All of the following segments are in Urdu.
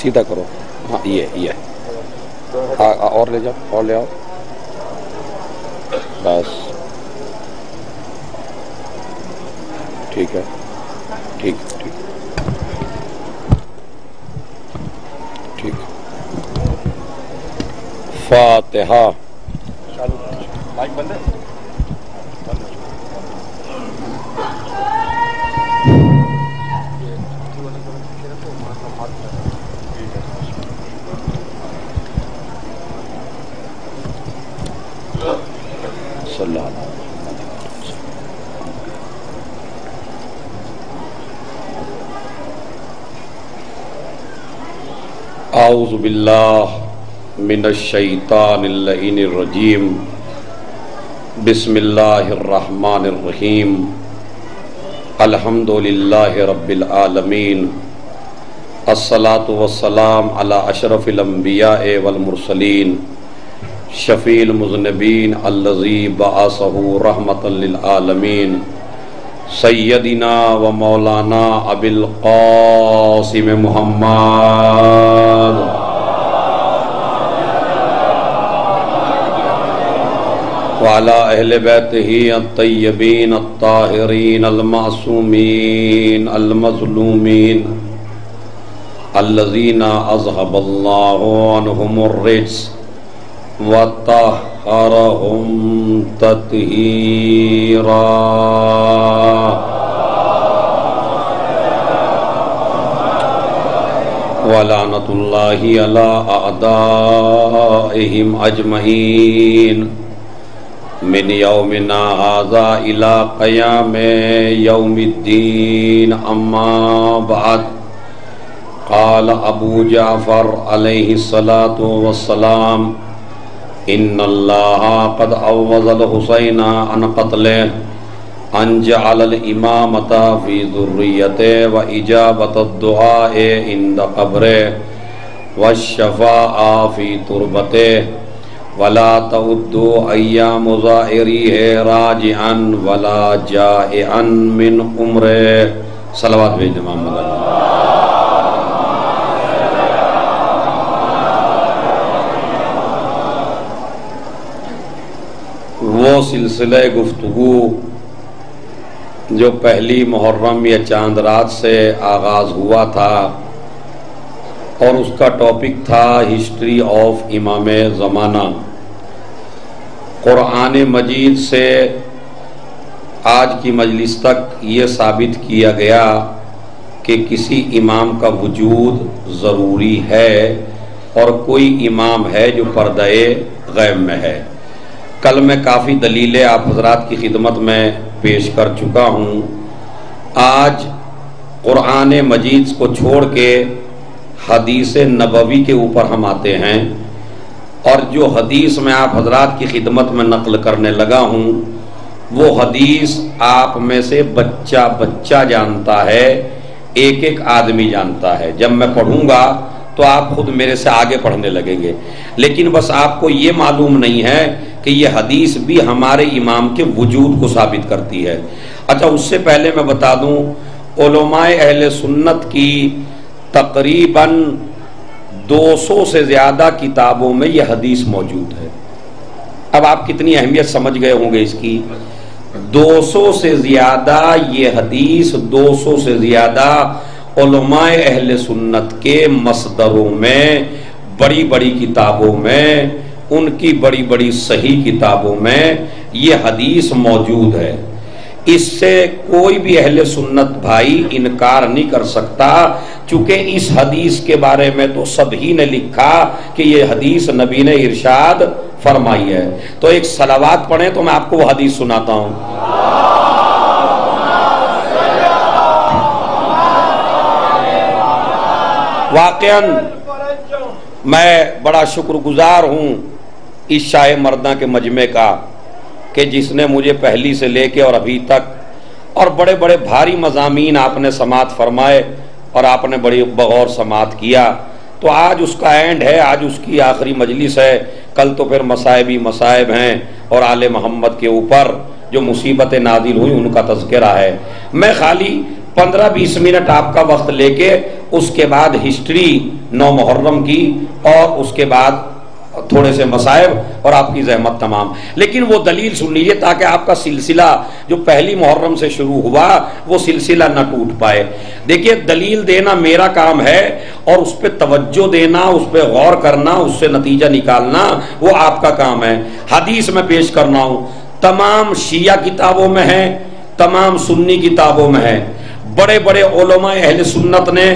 سیدھا کرو. ہاں یہ اور لے جاؤ، اور لے آؤ. بس ٹھیک ہے، ٹھیک ٹھیک ٹھیک. فاتحہ. مائک بند ہے. صلی اللہ علیہ اعوذ باللہ من الشیطان اللعین الرجیم. بسم اللہ الرحمن الرحیم. الحمد للہ رب العالمین. الصلاة والسلام علی اشرف الانبیاء والمرسلین. شفیع المذنبین الذی بعثہ رحمۃ للعالمین. سیدنا و مولانا ابی القاسم محمد وعلی اہل بیتہ الطیبین الطاہرین المعصومین المظلومین الذین اذھب اللہ عنہم الرجس وطہرہم تطہیرا. ولعنۃ اللہ علی اعدائہم اجمعین من یومنا ھذا الی قیام یوم الدین. اما بعد. قال ابو جعفر علیہ الصلاۃ والسلام ان اللہ قد عوض الحسین عن قتلہ ان جعل الامامۃ فی ذریتہ و اجابۃ الدعاء عند قبرہ والشفاء فی تربتہ ولا تعدوا ایام زائریہ راجعا ولا جائعا من عمرہ. صلوات بھیجنا محمد اللہ. وہ سلسلہ گفتگو جو پہلی محرم یا چاند رات سے آغاز ہوا تھا اور اس کا ٹاپک تھا ہسٹری آف امام زمانہ. قرآن مجید سے آج کی مجلس تک یہ ثابت کیا گیا کہ کسی امام کا وجود ضروری ہے اور کوئی امام ہے جو پردہ غیب میں ہے. کل میں کافی دلیلیں آپ حضرات کی خدمت میں پیش کر چکا ہوں. آج قرآن مجید کو چھوڑ کے حدیث نبوی کے اوپر ہم آتے ہیں، اور جو حدیث میں آپ حضرات کی خدمت میں نقل کرنے لگا ہوں وہ حدیث آپ میں سے بچہ بچہ جانتا ہے، ایک ایک آدمی جانتا ہے. جب میں پڑھوں گا تو آپ خود میرے سے آگے پڑھنے لگیں گے، لیکن بس آپ کو یہ معلوم نہیں ہے کہ یہ حدیث بھی ہمارے امام کے وجود کو ثابت کرتی ہے. اچھا، اس سے پہلے میں بتا دوں علماء اہل سنت کی تقریباً 200 سے زیادہ کتابوں میں یہ حدیث موجود ہے. اب آپ کتنی اہمیت سمجھ گئے ہوں گے اس کی. 200 سے زیادہ یہ حدیث، 200 سے زیادہ علماء اہل سنت کے مصدروں میں، بڑی بڑی کتابوں میں، ان کی بڑی بڑی صحیح کتابوں میں یہ حدیث موجود ہے. اس سے کوئی بھی اہل سنت بھائی انکار نہیں کر سکتا، چونکہ اس حدیث کے بارے میں تو سبھی نے لکھا کہ یہ حدیث نبی نے ارشاد فرمائی ہے. تو ایک صلوات پڑھیں تو میں آپ کو وہ حدیث سناتا ہوں. واقعاً میں بڑا شکر گزار ہوں اس شاہ مردہ کے مجمع کا کہ جس نے مجھے پہلی سے لے کے اور ابھی تک، اور بڑے بڑے بھاری مضامین آپ نے سماعت فرمائے اور آپ نے بڑی بغور سماعت کیا. تو آج اس کا اینڈ ہے، آج اس کی آخری مجلس ہے. کل تو پھر مصائبی مصائب ہیں اور آل محمد کے اوپر جو مصیبتیں نازل ہوئی ان کا تذکرہ ہے. میں خالی 15-20 منٹ آپ کا وقت لے کے اس کے بعد ہسٹری 9 محرم کی اور اس کے بعد تھوڑے سے مصائب اور آپ کی زحمت تمام. لیکن وہ دلیل سن لیجیے تاکہ آپ کا سلسلہ جو پہلی محرم سے شروع ہوا وہ سلسلہ نہ ٹوٹ پائے. دیکھیے دلیل دینا میرا کام ہے اور اس پہ توجہ دینا، اس پہ غور کرنا، اس سے نتیجہ نکالنا وہ آپ کا کام ہے. حدیث میں پیش کرنا ہوں، تمام شیعہ کتابوں میں ہے، تمام سنی کتابوں میں ہے. بڑے بڑے علماء اہل سنت نے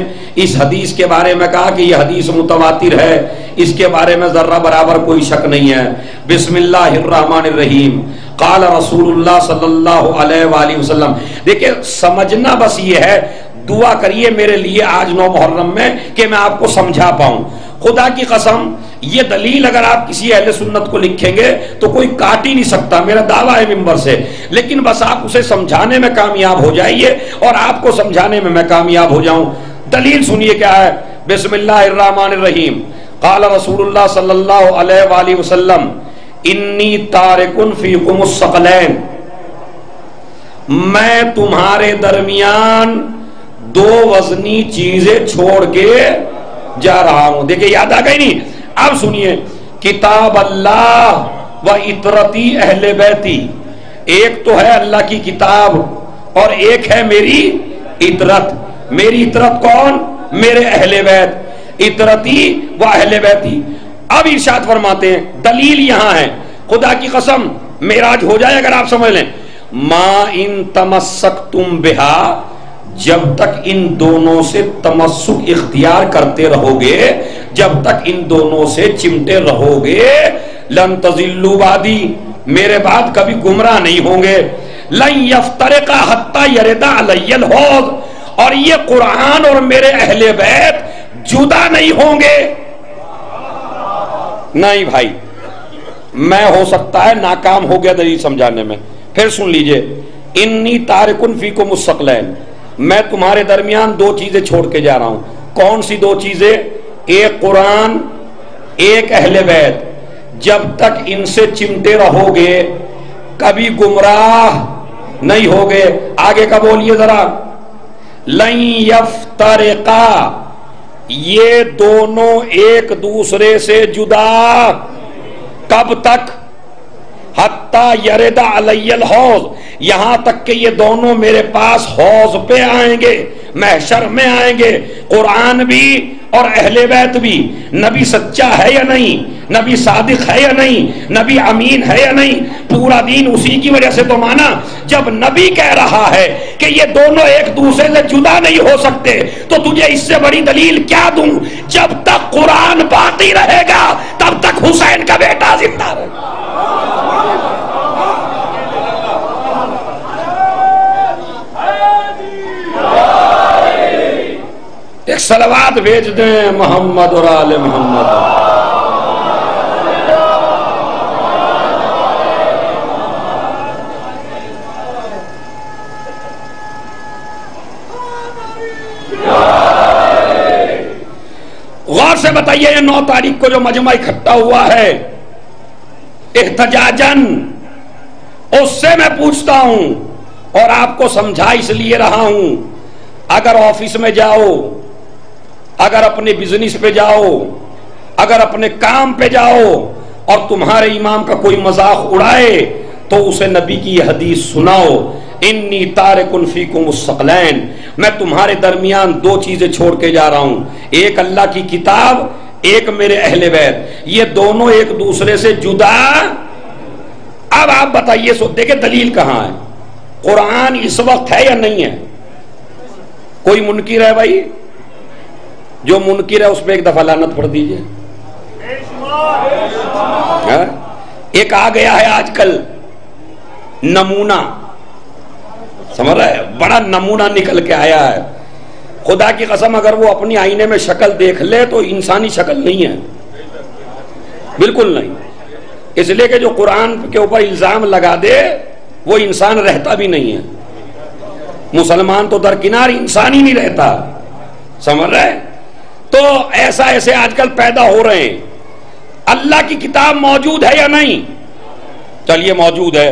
اس حدیث کے بارے میں کہا کہ یہ حدیث متواتر ہے، اس کے بارے میں ذرہ برابر کوئی شک نہیں ہے. بسم اللہ الرحمن الرحیم، قال رسول اللہ صلی اللہ علیہ وآلہ وسلم. دیکھیں سمجھنا بس یہ ہے، دعا کریے میرے لیے آج 9 محرم میں کہ میں آپ کو سمجھا پاؤں. خدا کی قسم یہ دلیل اگر آپ کسی اہل سنت کو لکھیں گے تو کوئی کاٹ ہی نہیں سکتا، میرا دعویٰ ہے ممبر سے. لیکن بس آپ اسے سمجھانے میں کامیاب ہو جائیے اور آپ کو سمجھانے میں کامیاب ہو جاؤں. دلیل سنیے کیا ہے. بسم اللہ الرحمن الرحیم، قال رسول اللہ صلی اللہ علیہ وآلہ وسلم انی تارکن فیکم الثقلین، میں تمہارے درمیان 2 وزنی چیزیں چھوڑ کے جا رہا ہوں. دیکھیں یاد آ گئی نہیں. اب سنیے، کتاب اللہ و اطرتی اہل بیتی. ایک تو ہے اللہ کی کتاب اور ایک ہے میری اطرت. میری اطرت کون؟ میرے اہل بیت. اطرتی و اہل بیتی. اب ارشاد فرماتے ہیں دلیل یہاں ہے، خدا کی قسم معراج ہو جائے اگر آپ سمجھ لیں. ما ان تمسکتم بہا، جب تک ان دونوں سے تمسک اختیار کرتے رہو گے، جب تک ان دونوں سے چمٹے رہو گے، لن تضلوا بعدی، میرے بعد کبھی گمراہ نہیں ہوں گے. لن یفترقا حتی یرد علی الحوض، اور یہ قرآن اور میرے اہل بیت جدا نہیں ہوں گے. نہیں بھائی، میں ہو سکتا ہے ناکام ہو گیا دلیل سمجھانے میں. پھر سن لیجئے، انی تارکن فیکم الثقلین، میں تمہارے درمیان 2 چیزیں چھوڑ کے جا رہا ہوں. کون سی 2 چیزیں؟ ایک قرآن، ایک اہل بیت. جب تک ان سے چمٹے رہو گے کبھی گمراہ نہیں ہوگے. آگے کا بولیے ذرا. لن یفترقا، یہ دونوں ایک دوسرے سے جدا کب تک؟ حتی یرد علی الحوض، یہاں تک کہ یہ دونوں میرے پاس حوض پہ آئیں گے، محشر میں آئیں گے. قرآن بھی اور اہل بیت بھی. نبی سچا ہے یا نہیں؟ نبی صادق ہے یا نہیں؟ نبی امین ہے یا نہیں؟ پورا دین اسی کی وجہ سے تو مانا. جب نبی کہہ رہا ہے کہ یہ دونوں ایک دوسرے سے جدا نہیں ہو سکتے تو تجھے اس سے بڑی دلیل کیا دوں؟ جب تک قرآن باقی رہے گا تب تک حسین کا بیٹا زندہ رہے گا. ایک صلوات بھیج دیں محمد اور آل محمد. غور سے بتائیے، یہ 9 تاریخ کو جو مجمع اکٹھا ہوا ہے احتجاجاً، اس سے میں پوچھتا ہوں اور آپ کو سمجھا اس لیے رہا ہوں، اگر آفس میں جاؤ، اگر اپنے بزنس پہ جاؤ، اگر اپنے کام پہ جاؤ اور تمہارے امام کا کوئی مذاق اڑائے تو اسے نبی کی یہ حدیث سناؤ، انی تارکن فیکم الثقلین، میں تمہارے درمیان 2 چیزیں چھوڑ کے جا رہا ہوں، ایک اللہ کی کتاب، ایک میرے اہل بیت. یہ دونوں ایک دوسرے سے جدا. اب آپ بتائیے، سو دیکھیں دلیل کہاں ہے. قرآن اس وقت ہے یا نہیں ہے؟ کوئی منکر ہے بھائی؟ جو منکر ہے اس پہ ایک دفعہ لعنت پڑھ دیجئے. ایک آ گیا ہے آج کل نمونہ، سمجھ رہے ہیں، بڑا نمونہ نکل کے آیا ہے. خدا کی قسم اگر وہ اپنی آئینے میں شکل دیکھ لے تو انسانی شکل نہیں ہے، بالکل نہیں. اس لیے کہ جو قرآن کے اوپر الزام لگا دے وہ انسان رہتا بھی نہیں ہے. مسلمان تو درکنار، انسان ہی نہیں رہتا. سمجھ رہے؟ تو ایسے آج کل پیدا ہو رہے ہیں. اللہ کی کتاب موجود ہے یا نہیں؟ چلیے موجود ہے.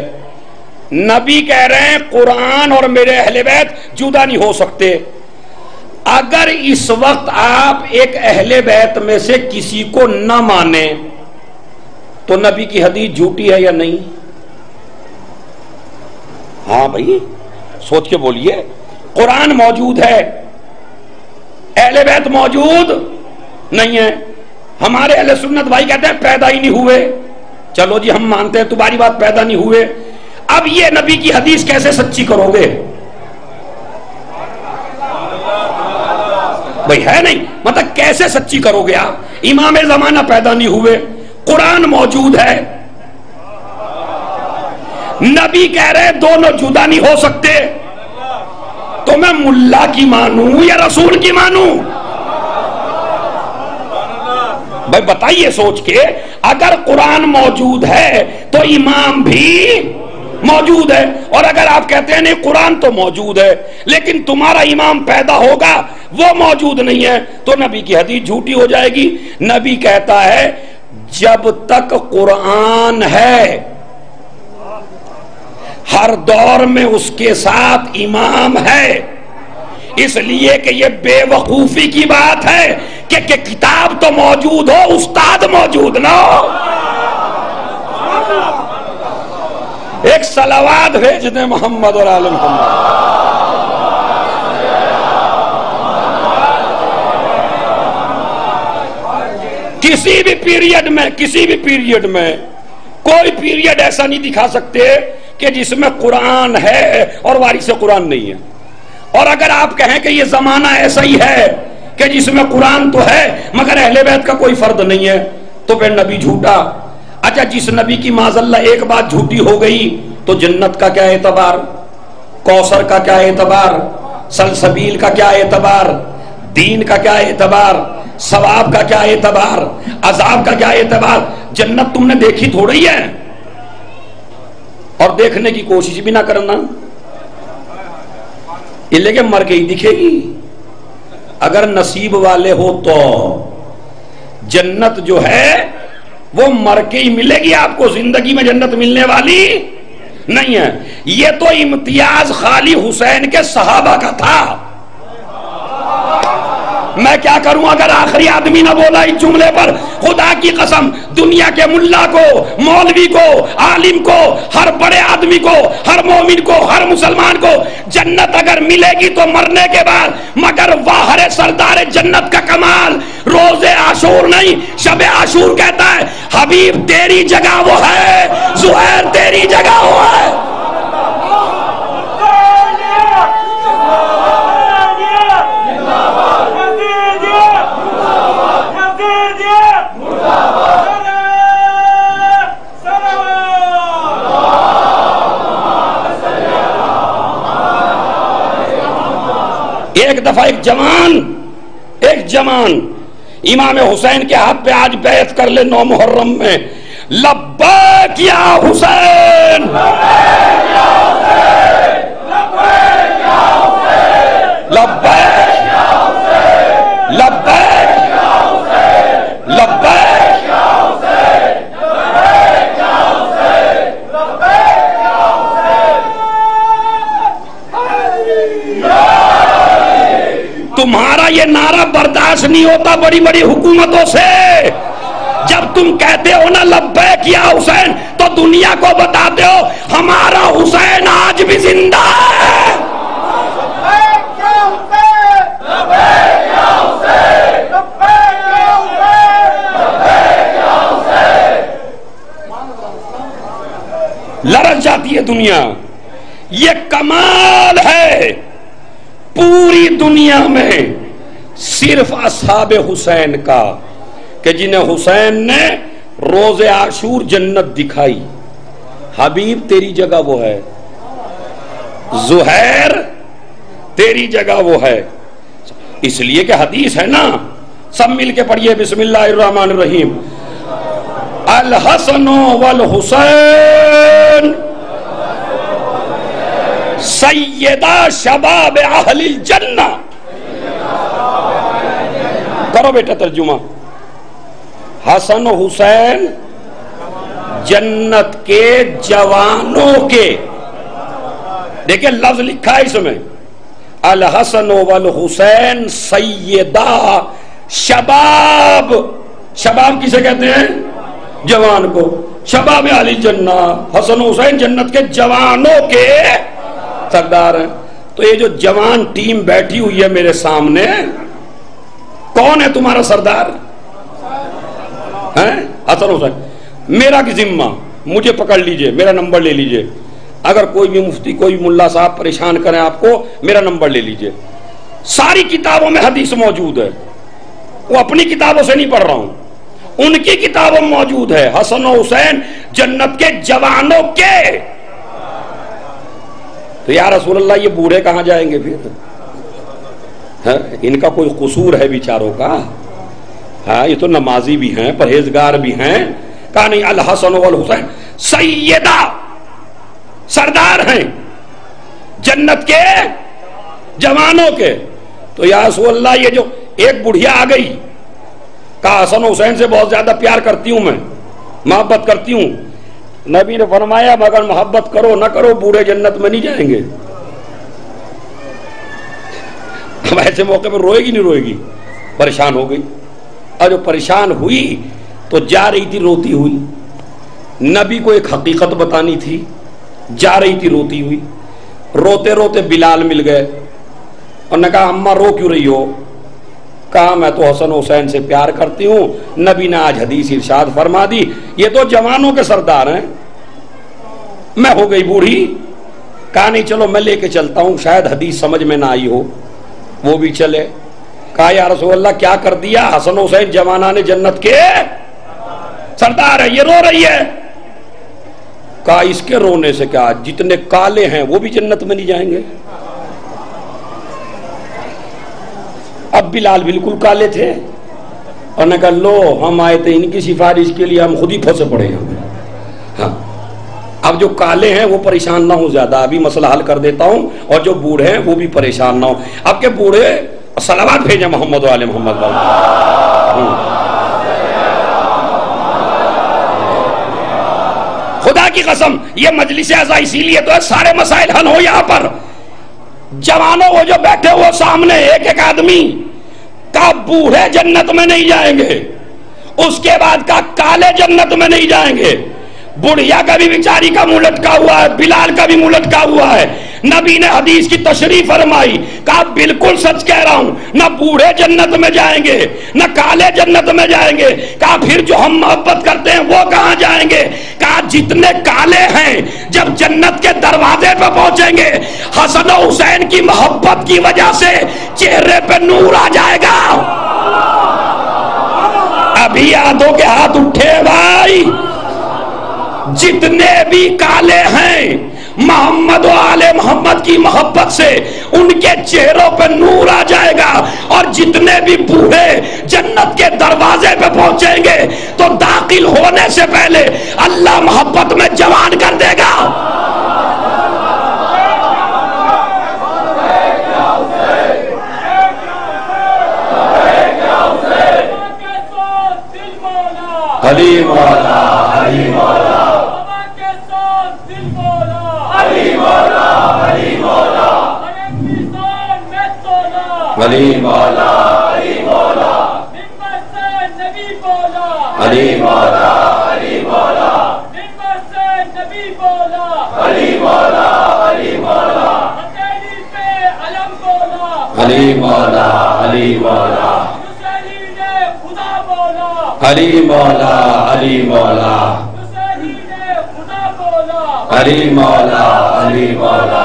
نبی کہہ رہے ہیں قرآن اور میرے اہل بیت جدا نہیں ہو سکتے. اگر اس وقت آپ ایک اہل بیت میں سے کسی کو نہ مانیں تو نبی کی حدیث جھوٹی ہے یا نہیں؟ ہاں بھائی سوچ کے بولیے. قرآن موجود ہے، اہل بیت موجود نہیں ہے. ہمارے اہل سنت بھائی کہتے ہیں پیدا ہی نہیں ہوئے. چلو جی ہم مانتے ہیں تمہاری بات، پیدا نہیں ہوئے. اب یہ نبی کی حدیث کیسے سچی کرو گے بھائی؟ ہے نہیں، مطلب کیسے سچی کرو گے آپ؟ امام زمانہ پیدا نہیں ہوئے، قرآن موجود ہے، نبی کہہ رہے دونوں جدا نہیں ہو سکتے، تو میں ملا کی مانوں یا رسول کی مانوں؟ بھائی بتائیے سوچ کے. اگر قرآن موجود ہے تو امام بھی موجود ہے، اور اگر آپ کہتے ہیں نہیں قرآن تو موجود ہے لیکن تمہارا امام پیدا ہوگا وہ موجود نہیں ہے، تو نبی کی حدیث جھوٹی ہو جائے گی. نبی کہتا ہے جب تک قرآن ہے ہر دور میں اس کے ساتھ امام ہے. اس لیے کہ یہ بے وقوفی کی بات ہے کہ کتاب تو موجود ہو استاد موجود نہ ہو. ایک صلوات بھیج دیں محمد اور آل محمد. کسی بھی پیریڈ میں کوئی پیریڈ ایسا نہیں دکھا سکتے کہ جس میں قرآن ہے اور وارث قرآن نہیں ہے. اور اگر آپ کہیں کہ یہ زمانہ ایسا ہی ہے کہ جس میں قرآن تو ہے مگر اہل بیت کا کوئی فرد نہیں ہے تو پھر نبی جھوٹا. اچھا جس نبی کی معاذ اللہ ایک بات جھوٹی ہو گئی تو جنت کا کیا اعتبار، کوثر کا کیا اعتبار، سلسبیل کا کیا اعتبار، دین کا کیا اعتبار، ثواب کا کیا اعتبار، عذاب کا کیا اعتبار؟ جنت تم نے دیکھی تھوڑی ہے اور دیکھنے کی کوشش بھی نہ کرنا، یہ لے کے مر کے ہی دکھے گی. اگر نصیب والے ہو تو جنت جو ہے وہ مر کے ہی ملے گی آپ کو، زندگی میں جنت ملنے والی نہیں ہے. یہ تو امتیاز خالی حسین کے صحابہ کا تھا. میں کیا کروں اگر آخری آدمی نہ بولا اس جملے پر؟ خدا کی قسم دنیا کے ملا کو، مولوی کو، عالم کو، ہر بڑے آدمی کو، ہر مومن کو، ہر مسلمان کو جنت اگر ملے گی تو مرنے کے بعد، مگر واہر سردار جنت کا کمال روز عاشور نہیں شب عاشور کہتا ہے حبیب تیری جگہ وہ ہے، زہیر تیری جگہ وہ ہے. ایک دفعہ ایک جوان امام حسین کے ہاتھ پہ آج بیعت کر لے 9 محرم میں، لبیک یا حسین، لبیک لبیک لبیک. تمہارا یہ نعرہ برداشت نہیں ہوتا بڑی بڑی حکومتوں سے. جب تم کہتے ہو نا لبیک یا حسین تو دنیا کو بتاتے ہو ہمارا حسین آج بھی زندہ ہے. لرز جاتی ہے دنیا. یہ کمال ہے پوری دنیا میں صرف اصحاب حسین کا کہ جنہیں حسین نے روز عاشور جنت دکھائی. حبیب تیری جگہ وہ ہے، زہیر تیری جگہ وہ ہے. اس لیے کہ حدیث ہے نا، سب مل کے پڑھیے بسم اللہ الرحمن الرحیم. الحسن والحسین سیدہ شباب اہل الجنہ. کرو بیٹا ترجمہ. حسن و حسین جنت کے جوانوں کے دیکھیں لفظ لکھا ہے اس میں الحسن والحسین سیدہ شباب. شباب کسے کہتے ہیں؟ جوان کو. شباب علی جنہ، حسن حسین جنت کے جوانوں کے سردار ہیں. تو یہ جو جوان ٹیم بیٹھی ہوئی ہے میرے سامنے، کون ہے تمہارا سردار؟ حسن حسین. میرا کی ذمہ، مجھے پکڑ لیجئے، میرا نمبر لے لیجئے. اگر کوئی بھی مفتی کوئی ملا صاحب پریشان کریں آپ کو، میرا نمبر لے لیجئے. ساری کتابوں میں حدیث موجود ہے، وہ اپنی کتابوں سے نہیں پڑھ رہا ہوں، ان کی کتابوں میں موجود ہے. حسن و حسین جنت کے جوانوں کے. تو یا رسول اللہ یہ بوڑھے کہاں جائیں گے پھر؟ ان کا کوئی قصور ہے بیچاروں کا؟ ہاں، یہ تو نمازی بھی ہیں، پرہیزگار بھی ہیں. کہا نہیں، الحسن والحسین سیدہ، سردار ہیں جنت کے جوانوں کے. تو یا رسول اللہ یہ جو ایک بڑھیا آ گئی، کہا حسن حسین سے بہت زیادہ پیار کرتی ہوں، میں محبت کرتی ہوں. نبی نے فرمایا مگر محبت کرو نہ کرو بوڑھے جنت میں نہیں جائیں گے. اب ایسے موقع پر روئے گی نہیں روئے گی؟ پریشان ہو گئی. اور جو پریشان ہوئی تو جا رہی تھی روتی ہوئی. نبی کو ایک حقیقت بتانی تھی، جا رہی تھی روتی ہوئی. روتے روتے بلال مل گئے اور نے کہا اماں رو کیوں رہی ہو؟ کہا میں تو حسن حسین سے پیار کرتی ہوں. نبی نے آج حدیث ارشاد فرما دی یہ تو جوانوں کے سردار ہیں. میں ہو گئی بوڑھی. کہا نہیں چلو میں لے کے چلتا ہوں، شاید حدیث سمجھ میں نہ آئی ہو. وہ بھی چلے. کہا یا رسول اللہ کیا کر دیا؟ حسن حسین جوانان جنت کے سردار ہے، یہ رو رہی ہے. کہا اس کے رونے سے کیا، جتنے کالے ہیں وہ بھی جنت میں نہیں جائیں گے. اب بلال بالکل کالے تھے اور نے کہا لو ہم آئے تھے ان کی سفارش کے لیے، ہم خود ہی پھنسے پڑے ہیں. ہاں، اب جو کالے ہیں وہ پریشان نہ ہو زیادہ، ابھی مسئلہ حل کر دیتا ہوں. اور جو بوڑھے ہیں وہ بھی پریشان نہ ہو. اب کے بوڑھے صلوات بھیجیں محمد و آل محمد. خدا کی قسم یہ مجلس اعزا اسی لیے تو ہے سارے مسائل حل ہو یہاں پر. جوانوں وہ جو بیٹھے ہوئے سامنے ایک ایک آدمی کا بوڑھے جنت میں نہیں جائیں گے، اس کے بعد کا کالے جنت میں نہیں جائیں گے. بڑھیا کا بھی بیچاری کا منہ لٹکا ہوا ہے، بلال کا بھی منہ لٹکا ہوا ہے. نبی نے حدیث کی تشریح فرمائی، کہا بالکل سچ کہہ رہا ہوں، نہ بوڑھے جنت میں جائیں گے نہ کالے جنت میں جائیں گے. کہا پھر جو ہم محبت کرتے ہیں وہ کہاں جائیں گے؟ کہا جتنے کالے ہیں جب جنت کے دروازے پہ پہنچیں گے حسن و حسین کی محبت کی وجہ سے چہرے پہ نور آ جائے گا. ابھی ہاتھوں کے ہاتھ اٹھے بھائی. جتنے بھی کالے ہیں محمد و آل محمد کی محبت سے ان کے چہروں پہ نور آ جائے گا. اور جتنے بھی بوڑھے جنت کے دروازے پہ پہنچیں گے تو داخل ہونے سے پہلے اللہ محبت میں جوان کر دے گا. علی مولا علی مولا علی مولا علی مولا منبر سے نبی بولا علی مولا علی مولا منبر سے نبی بولا علی مولا علی مولا حسینی پہ علم بولا علی مولا علی مولا حسینی نے خدا بولا علی مولا علی مولا حسینی نے خدا بولا علی مولا علی مولا.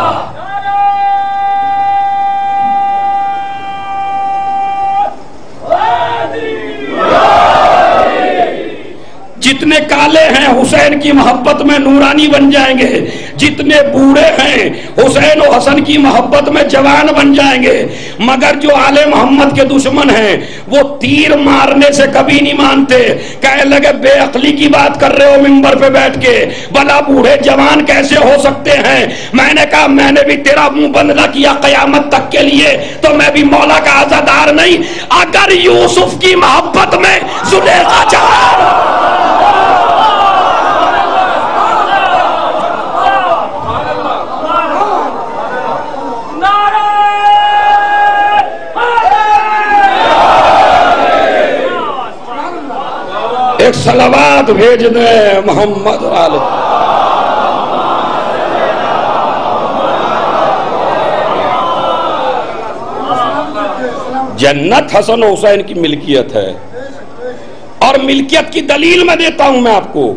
جتنے کالے ہیں حسین کی محبت میں نورانی بن جائیں گے، جتنے بوڑھے ہیں حسین و حسن کی محبت میں جوان بن جائیں گے. مگر جو آل محمد کے دشمن ہیں وہ تیر مارنے سے کبھی نہیں مانتے. کہنے لگے بے عقلی کی بات کر رہے ہو ممبر پہ بیٹھ کے، بھلا بوڑھے جوان کیسے ہو سکتے ہیں؟ میں نے کہا میں نے بھی تیرا منہ بند نہ کیا قیامت تک کے لیے تو میں بھی مولا کا عزادار نہیں. اگر یوسف کی محبت میں زلیخا جوان ایک صلوات بھیج دیں محمد والے. جنت حسن و حسین کی ملکیت ہے، اور ملکیت کی دلیل میں دیتا ہوں میں آپ کو.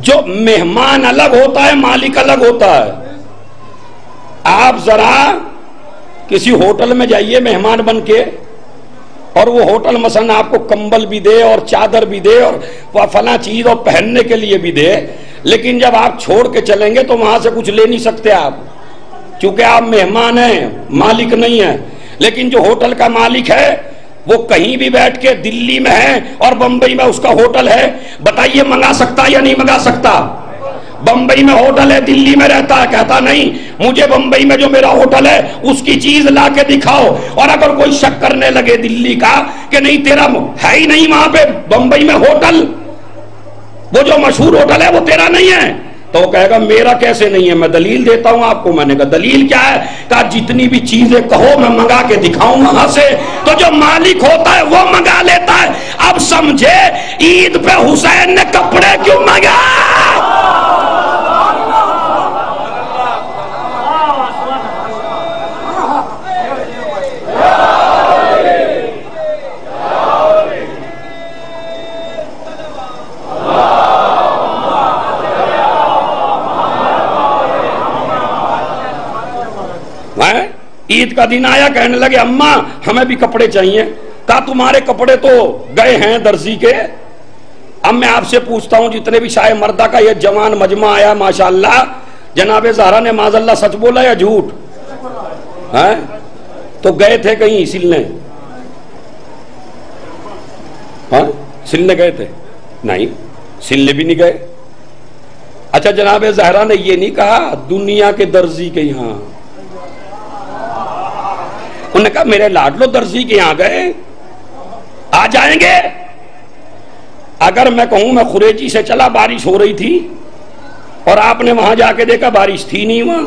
جو مہمان الگ ہوتا ہے، مالک الگ ہوتا ہے. آپ ذرا کسی ہوٹل میں جائیے مہمان بن کے، اور وہ ہوٹل مثلا آپ کو کمبل بھی دے اور چادر بھی دے اور فلاں چیز اور پہننے کے لیے بھی دے، لیکن جب آپ چھوڑ کے چلیں گے تو وہاں سے کچھ لے نہیں سکتے آپ، کیونکہ آپ مہمان ہیں، مالک نہیں ہیں. لیکن جو ہوٹل کا مالک ہے وہ کہیں بھی بیٹھ کے دلی میں ہے اور بمبئی میں اس کا ہوٹل ہے، بتائیے منگا سکتا یا نہیں منگا سکتا؟ بمبئی میں ہوٹل ہے، دلی میں رہتا ہے، کہتا نہیں مجھے بمبئی میں جو میرا ہوٹل ہے اس کی چیز لا کے دکھاؤ. اور اگر کوئی شک کرنے لگے دلی کا کہ نہیں تیرا ہے ہی نہیں وہاں پہ بمبئی میں ہوٹل، وہ جو مشہور ہوٹل ہے وہ تیرا نہیں ہے، تو وہ کہے گا میرا کیسے نہیں ہے؟ میں دلیل دیتا ہوں آپ کو. میں نے کہا دلیل کیا ہے؟ کہا جتنی بھی چیزیں کہو میں منگا کے دکھاؤں وہاں سے. تو جو مالک ہوتا ہے وہ منگا لیتا ہے. اب سمجھے عید پہ حسین نے کپڑے کیوں منگائے؟ عید کا دن آیا، کہنے لگے اماں ہمیں بھی کپڑے چاہیے. کہا تمہارے کپڑے تو گئے ہیں درزی کے. اب میں آپ سے پوچھتا ہوں جتنے بھی شاہ مردہ کا یہ جوان مجمع آیا ماشاءاللہ، جناب زہرا نے معاذ اللہ سچ بولا یا جھوٹ؟ تو گئے تھے کہیں سلنے؟ سلنے گئے تھے؟ نہیں، سلنے بھی نہیں گئے. اچھا جناب زہرا نے یہ نہیں کہا دنیا کے درزی کے یہاں؟ انہوں نے کہا میرے لاڈلو درزی کے یہاں گئے، آ جائیں گے. اگر میں کہوں میں خریجی سے چلا، بارش ہو رہی تھی اور آپ نے وہاں جا کے دیکھا بارش تھی نہیں وہاں،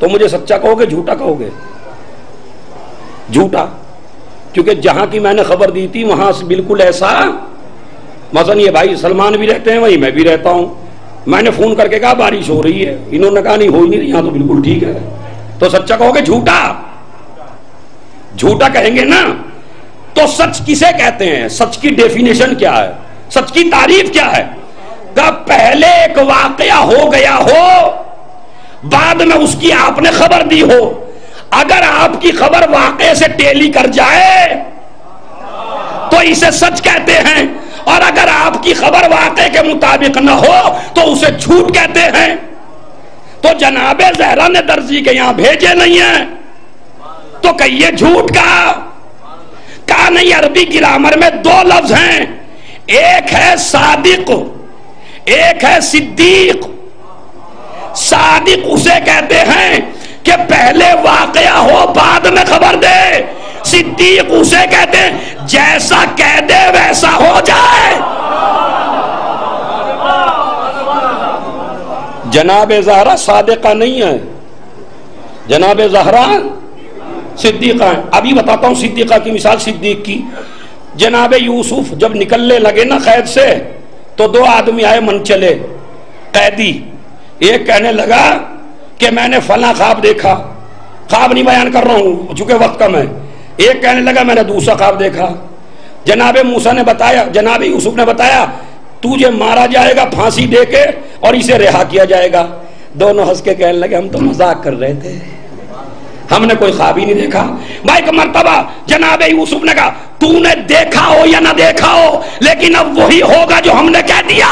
تو مجھے سچا کہو گے جھوٹا کہو گے؟ جھوٹا، کیونکہ جہاں کی میں نے خبر دی تھی وہاں سے بالکل ایسا. مثلا یہ بھائی سلمان بھی رہتے ہیں وہیں میں بھی رہتا ہوں، میں نے فون کر کے کہا بارش ہو رہی ہے، انہوں نے کہا نہیں ہو ہی نہیں رہی، یہاں تو بالکل ٹھیک ہے. تو سچا کہو گے جھوٹا؟ جھوٹا کہیں گے نا. تو سچ کسے کہتے ہیں؟ سچ کی ڈیفینیشن کیا ہے؟ سچ کی تعریف کیا ہے؟ کہ پہلے ایک واقعہ ہو گیا ہو، بعد میں اس کی آپ نے خبر دی ہو. اگر آپ کی خبر واقعے سے ٹیلی کر جائے تو اسے سچ کہتے ہیں، اور اگر آپ کی خبر واقعے کے مطابق نہ ہو تو اسے جھوٹ کہتے ہیں. تو جناب زہرا نے درزی کے یہاں بھیجے نہیں ہیں تو کہیے جھوٹ کہا نہیں. عربی گرامر میں دو لفظ ہیں، ایک ہے صادق، ایک ہے صدیق. صادق اسے کہتے ہیں کہ پہلے واقعہ ہو بعد میں خبر دے. صدیق اسے کہتے ہیں جیسا کہہ دے ویسا ہو جائے. جناب زہرا صادقہ نہیں ہے، جناب زہرا صدیقہ ہے. ابھی بتاتا ہوں صدیقہ کی مثال. صدیق کی، جناب یوسف جب نکلنے لگے نا قید سے تو دو آدمی آئے من چلے قیدی. ایک کہنے لگا کہ میں نے فلاں خواب دیکھا، خواب نہیں بیان کر رہا ہوں چونکہ وقت کم ہے. ایک کہنے لگا میں نے دوسرا خواب دیکھا. جناب موسیٰ نے بتایا، جناب یوسف نے بتایا تجھے مارا جائے گا پھانسی دے کے اور اسے رہا کیا جائے گا. دونوں ہنس کے کہنے لگے ہم تو مذاق کر رہے تھے، ہم نے کوئی خواب ہی نہیں دیکھا. بھائی ایک مرتبہ جناب یوسف نے کہا تو نے دیکھا ہو یا نہ دیکھا ہو لیکن اب وہی ہوگا جو ہم نے کہہ دیا.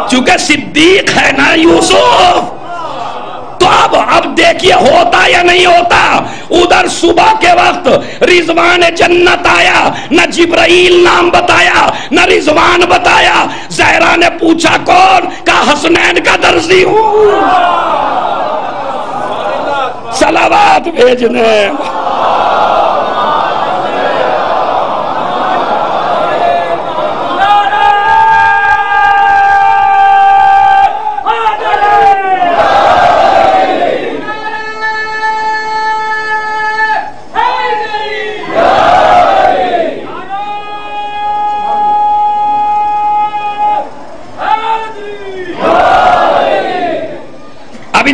چونکہ صدیق ہے نا یوسف، تو اب دیکھیے ہوتا یا نہیں ہوتا. ادھر صبح کے وقت رضوان جنت آیا، نہ جبرائیل نام بتایا نہ رضوان بتایا. زہرا نے پوچھا کون؟ کہا حسنین کا درزی ہوں. صلوات بھیجنے.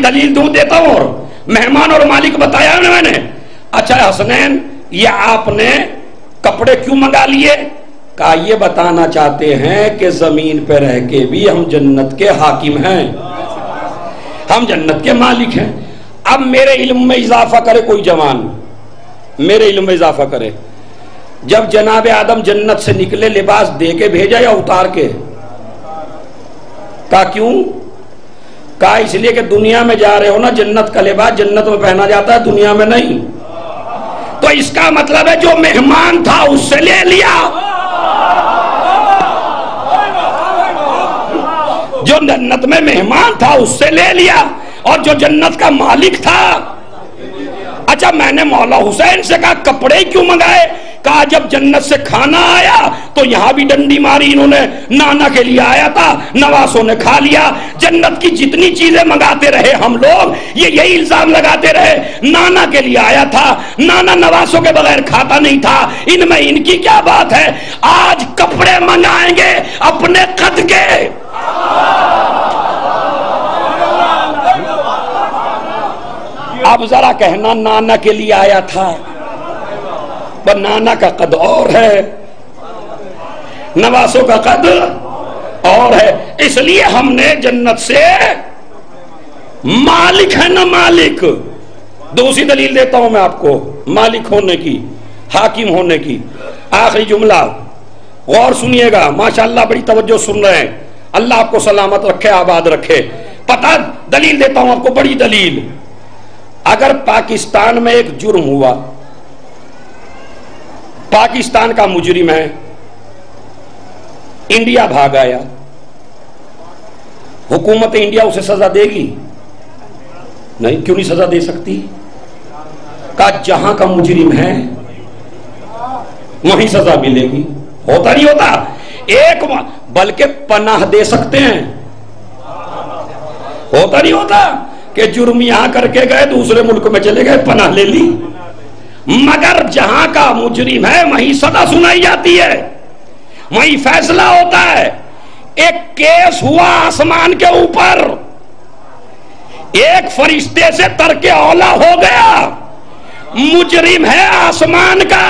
دلیل دوں دیتا ہوں، اور مہمان اور مالک بتایا نا میں نے. اچھا حسنین یہ آپ نے کپڑے کیوں منگا لیے؟ کہا یہ بتانا چاہتے ہیں کہ زمین پہ رہ کے بھی ہم جنت کے حاکم ہیں، ہم جنت کے مالک ہیں. اب میرے علم میں اضافہ کرے کوئی جوان، میرے علم میں اضافہ کرے، جب جناب آدم جنت سے نکلے لباس دے کے بھیجا یا اتار کے؟ کہا کیوں؟ کہا اس لیے کہ دنیا میں جا رہے ہو نا، جنت کا لباس جنت میں پہنا جاتا ہے، دنیا میں نہیں. تو اس کا مطلب ہے جو مہمان تھا اس سے لے لیا، جو جنت میں مہمان تھا اس سے لے لیا، اور جو جنت کا مالک تھا. اچھا میں نے مولا حسین سے کہا کپڑے کیوں منگائے؟ کہا جب جنت سے کھانا آیا تو یہاں بھی ڈنڈی ماری انہوں نے، نانا کے لیے آیا تھا، نواسوں نے کھا لیا. جنت کی جتنی چیزیں منگاتے رہے ہم لوگ، یہ یہی الزام لگاتے رہے نانا کے لیے آیا تھا، نانا نواسوں کے بغیر کھاتا نہیں تھا، ان میں ان کی کیا بات ہے؟ آج کپڑے منگائیں گے اپنے قد کے. اب ذرا کہنا نانا کے لیے آیا تھا، پر نانا کا قد اور ہے، نواسوں کا قد اور ہے. اس لیے ہم نے جنت سے مالک ہے نا مالک. دوسری دلیل دیتا ہوں میں آپ کو مالک ہونے کی، حاکم ہونے کی. آخری جملہ غور سنیے گا، ماشاءاللہ بڑی توجہ سن رہے ہیں، اللہ آپ کو سلامت رکھے، آباد رکھے. پتہ دلیل دیتا ہوں آپ کو، بڑی دلیل. اگر پاکستان میں ایک جرم ہوا، پاکستان کا مجرم ہے، انڈیا بھاگ آیا، حکومت انڈیا اسے سزا دے گی؟ نہیں. کیوں نہیں سزا دے سکتی؟ کہا جہاں کا مجرم ہے وہیں سزا ملے گی. ہوتا نہیں ہوتا؟ ایک بلکہ پناہ دے سکتے ہیں. ہوتا نہیں ہوتا کہ جرم یہاں کر کے گئے دوسرے ملک میں چلے گئے، پناہ لے لی. مگر جہاں کا مجرم ہے وہیں سزا سنائی جاتی ہے، وہیں فیصلہ ہوتا ہے. ایک کیس ہوا آسمان کے اوپر، ایک فرشتے سے ترک اولا ہو گیا، مجرم ہے آسمان کا،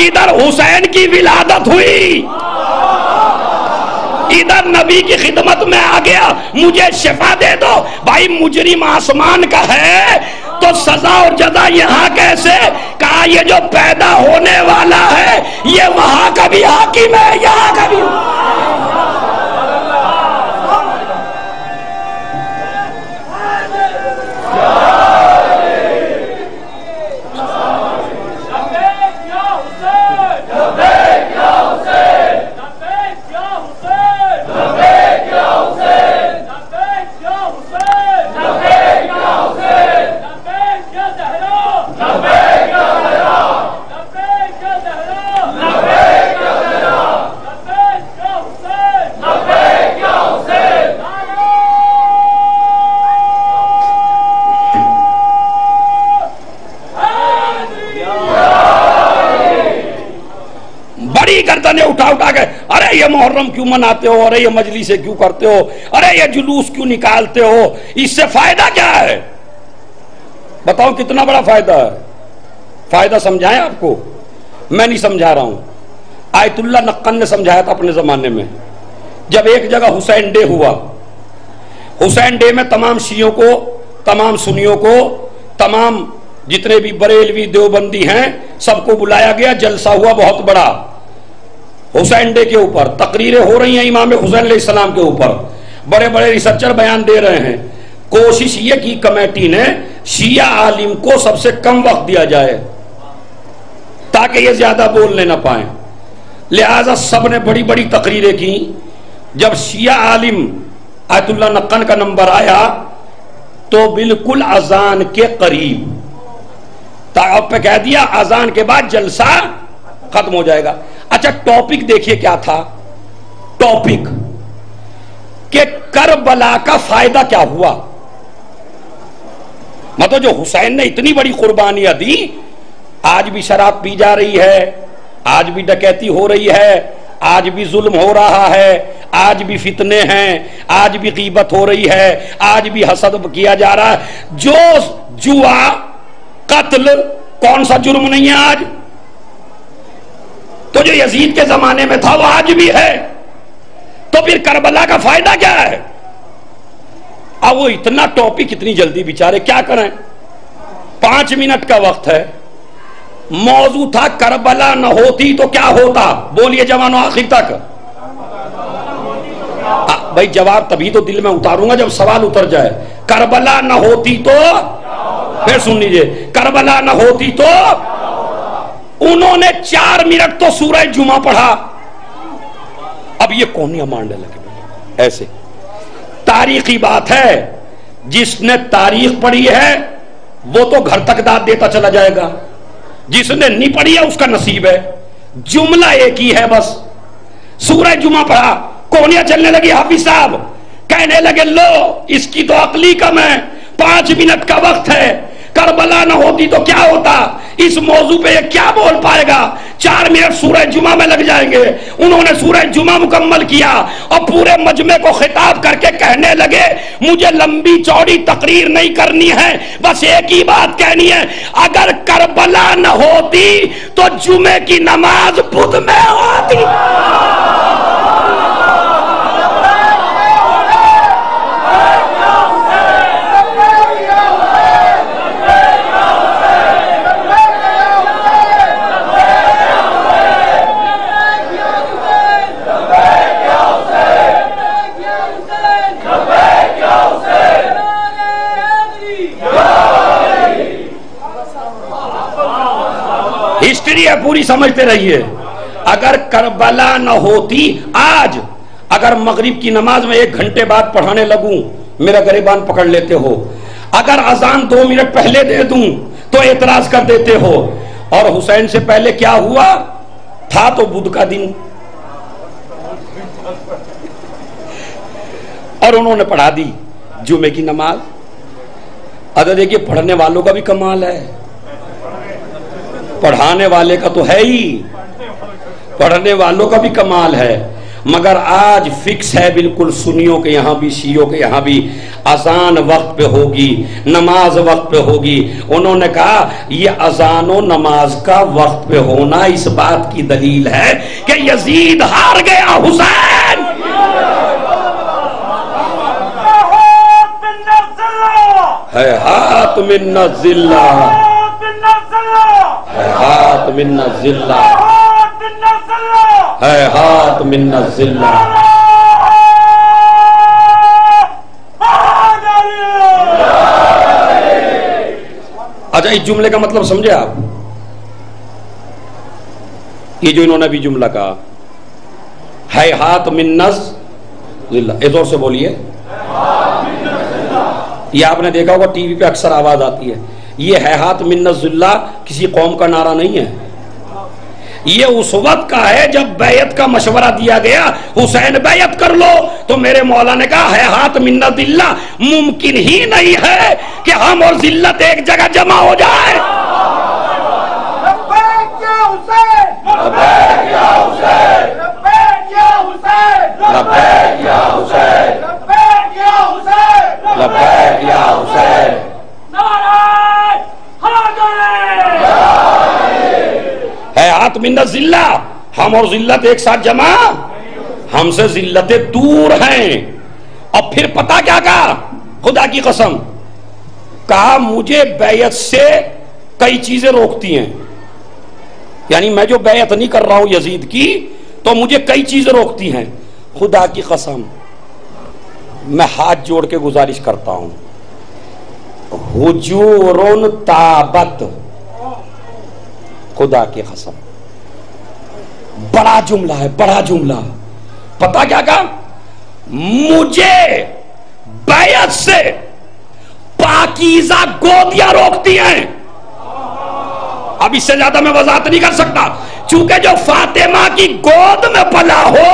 ادھر حسین کی ولادت ہوئی، ادھر نبی کی خدمت میں آ گیا، مجھے شفا دے دو. بھائی مجرم آسمان کا ہے تو سزا اور جزا یہاں کیسے؟ کہا یہ جو پیدا ہونے والا ہے یہ وہاں کا بھی حاکم ہے، یہاں کا بھی. اٹھا کے ارے یہ محرم کیوں مناتے ہو، ارے یہ مجلسیں کیوں کرتے ہو، ارے یہ جلوس کیوں نکالتے ہو، اس سے فائدہ کیا ہے؟ بتاؤ کتنا بڑا فائدہ ہے؟ فائدہ سمجھائیں آپ کو، میں نہیں سمجھا رہا ہوں. آیت اللہ نقن نے سمجھایا تھا اپنے زمانے میں. جب ایک جگہ حسین ڈے ہوا، حسین ڈے میں تمام شیعوں کو، تمام سنیوں کو، تمام جتنے بھی بریلوی دیوبندی ہیں سب کو بلایا گیا، جلسہ ہوا بہت بڑا حسین ڈے کے اوپر. تقریریں ہو رہی ہیں امام حسین علیہ السلام کے اوپر، بڑے بڑے ریسرچر بیان دے رہے ہیں. کوشش یہ کی کمیٹی نے شیعہ عالم کو سب سے کم وقت دیا جائے تاکہ یہ زیادہ بولنے نہ پائیں. لہذا سب نے بڑی بڑی تقریریں کی. جب شیعہ عالم آیت اللہ نقن کا نمبر آیا تو بالکل اذان کے قریب آپ پہ کہہ دیا اذان کے بعد جلسہ ختم ہو جائے گا. اچھا ٹاپک دیکھیے کیا تھا؟ ٹاپک کہ کربلا کا فائدہ کیا ہوا. مطلب جو حسین نے اتنی بڑی قربانیاں دی، آج بھی شراب پی جا رہی ہے، آج بھی ڈکیتی ہو رہی ہے، آج بھی ظلم ہو رہا ہے، آج بھی فتنے ہیں، آج بھی غیبت ہو رہی ہے، آج بھی حسد کیا جا رہا ہے. جو جوا قتل کون سا جرم نہیں ہے آج؟ تو جو یزید کے زمانے میں تھا وہ آج بھی ہے. تو پھر کربلا کا فائدہ کیا ہے؟ اب وہ اتنا ٹاپک اتنی جلدی بیچارے کیا کریں؟ 5 منٹ کا وقت ہے. موضوع تھا کربلا نہ ہوتی تو کیا ہوتا. بولیے جوانوں آخر تک. بھائی جواب تبھی تو دل میں اتاروں گا جب سوال اتر جائے. کربلا نہ ہوتی تو، پھر سن لیجئے، کربلا نہ ہوتی تو انہوں نے 4 منٹ تو سورہ جمعہ پڑھا. اب یہ کونیاں ماننے لگے ایسے. تاریخی بات ہے، جس نے تاریخ پڑھی ہے وہ تو گھر تک داد دیتا چلا جائے گا، جس نے نہیں پڑھی ہے اس کا نصیب ہے. جملہ ایک ہی ہے بس. سورہ جمعہ پڑھا، کونیاں چلنے لگی. حافظ صاحب کہنے لگے لو اس کی تو عقلی کم ہے، 5 منٹ کا وقت ہے. کربلا نہ ہوتی تو کیا ہوتا. اس موضوع پہ یہ کیا بول پائے گا. 4 منٹ سورہ جمعہ میں لگ جائیں گے. انہوں نے سورہ جمعہ مکمل کیا اور پورے مجمع کو خطاب کر کے کہنے لگے مجھے لمبی چوڑی تقریر نہیں کرنی ہے، بس ایک ہی بات کہنی ہے، اگر کربلا نہ ہوتی تو جمعے کی نماز بدھ میں ہوتی. ہسٹری ہے پوری، سمجھتے رہیے. اگر کربلا نہ ہوتی، آج اگر مغرب کی نماز میں 1 گھنٹے بعد پڑھانے لگوں میرا گریبان پکڑ لیتے ہو. اگر اذان 2 منٹ پہلے دے دوں تو اعتراض کر دیتے ہو. اور حسین سے پہلے کیا ہوا تھا تو بدھ کا دن، اور انہوں نے پڑھا دی جمعے کی نماز. اگر دیکھیے پڑھنے والوں کا بھی کمال ہے، پڑھانے والے کا تو ہے ہی، پڑھنے والوں کا بھی کمال ہے. مگر آج فکس ہے بالکل سنیوں کے یہاں بھی شیعوں کے یہاں بھی، اذان وقت پہ ہوگی، نماز وقت پہ ہوگی. انہوں نے کہا یہ اذان و نماز کا وقت پہ ہونا اس بات کی دلیل ہے کہ یزید ہار گیا. حسین ہے ہاتھ من الذلہ، ہے ہاتھ من الذلہ، ہے ہاتھ من الذلہ. اچھا اس جملے کا مطلب سمجھے آپ؟ یہ جو انہوں نے بھی جملہ کہا ہے ہاتھ من الذلہ، اس زور سے بولیے. یہ آپ نے دیکھا ہوگا ٹی وی پہ اکثر آواز آتی ہے. یہ ہے ہاتھ من الذلہ کسی قوم کا نعرہ نہیں ہے، یہ اس وقت کا ہے جب بیعت کا مشورہ دیا گیا حسین بیعت کر لو تو میرے مولا نے کہا ہے ہاتھ من الذلہ، ممکن ہی نہیں ہے کہ ہم اور ذلت ایک جگہ جمع ہو جائے. لبیک یا حسین، لبیک یا حسین، لبیک یا حسین، لبیک یا حسین، لبیک یا حسین، لبیک یا حسین. ہے ہاتھ من الذلہ، ہم اور ذلت ایک ساتھ جمع، ہم سے ذلتیں دور ہیں. اور پھر پتا کیا کہا، خدا کی قسم کہا مجھے بیعت سے کئی چیزیں روکتی ہیں. یعنی میں جو بیعت نہیں کر رہا ہوں یزید کی تو مجھے کئی چیزیں روکتی ہیں. خدا کی قسم میں ہاتھ جوڑ کے گزارش کرتا ہوں، حجور تابت، خدا کی قسم بڑا جملہ ہے، بڑا جملہ. پتا کیا کہا، مجھے بیعت سے پاکیزہ گودیاں روکتی ہیں. اب اس سے زیادہ میں وضاحت نہیں کر سکتا، چونکہ جو فاطمہ کی گود میں پلا ہو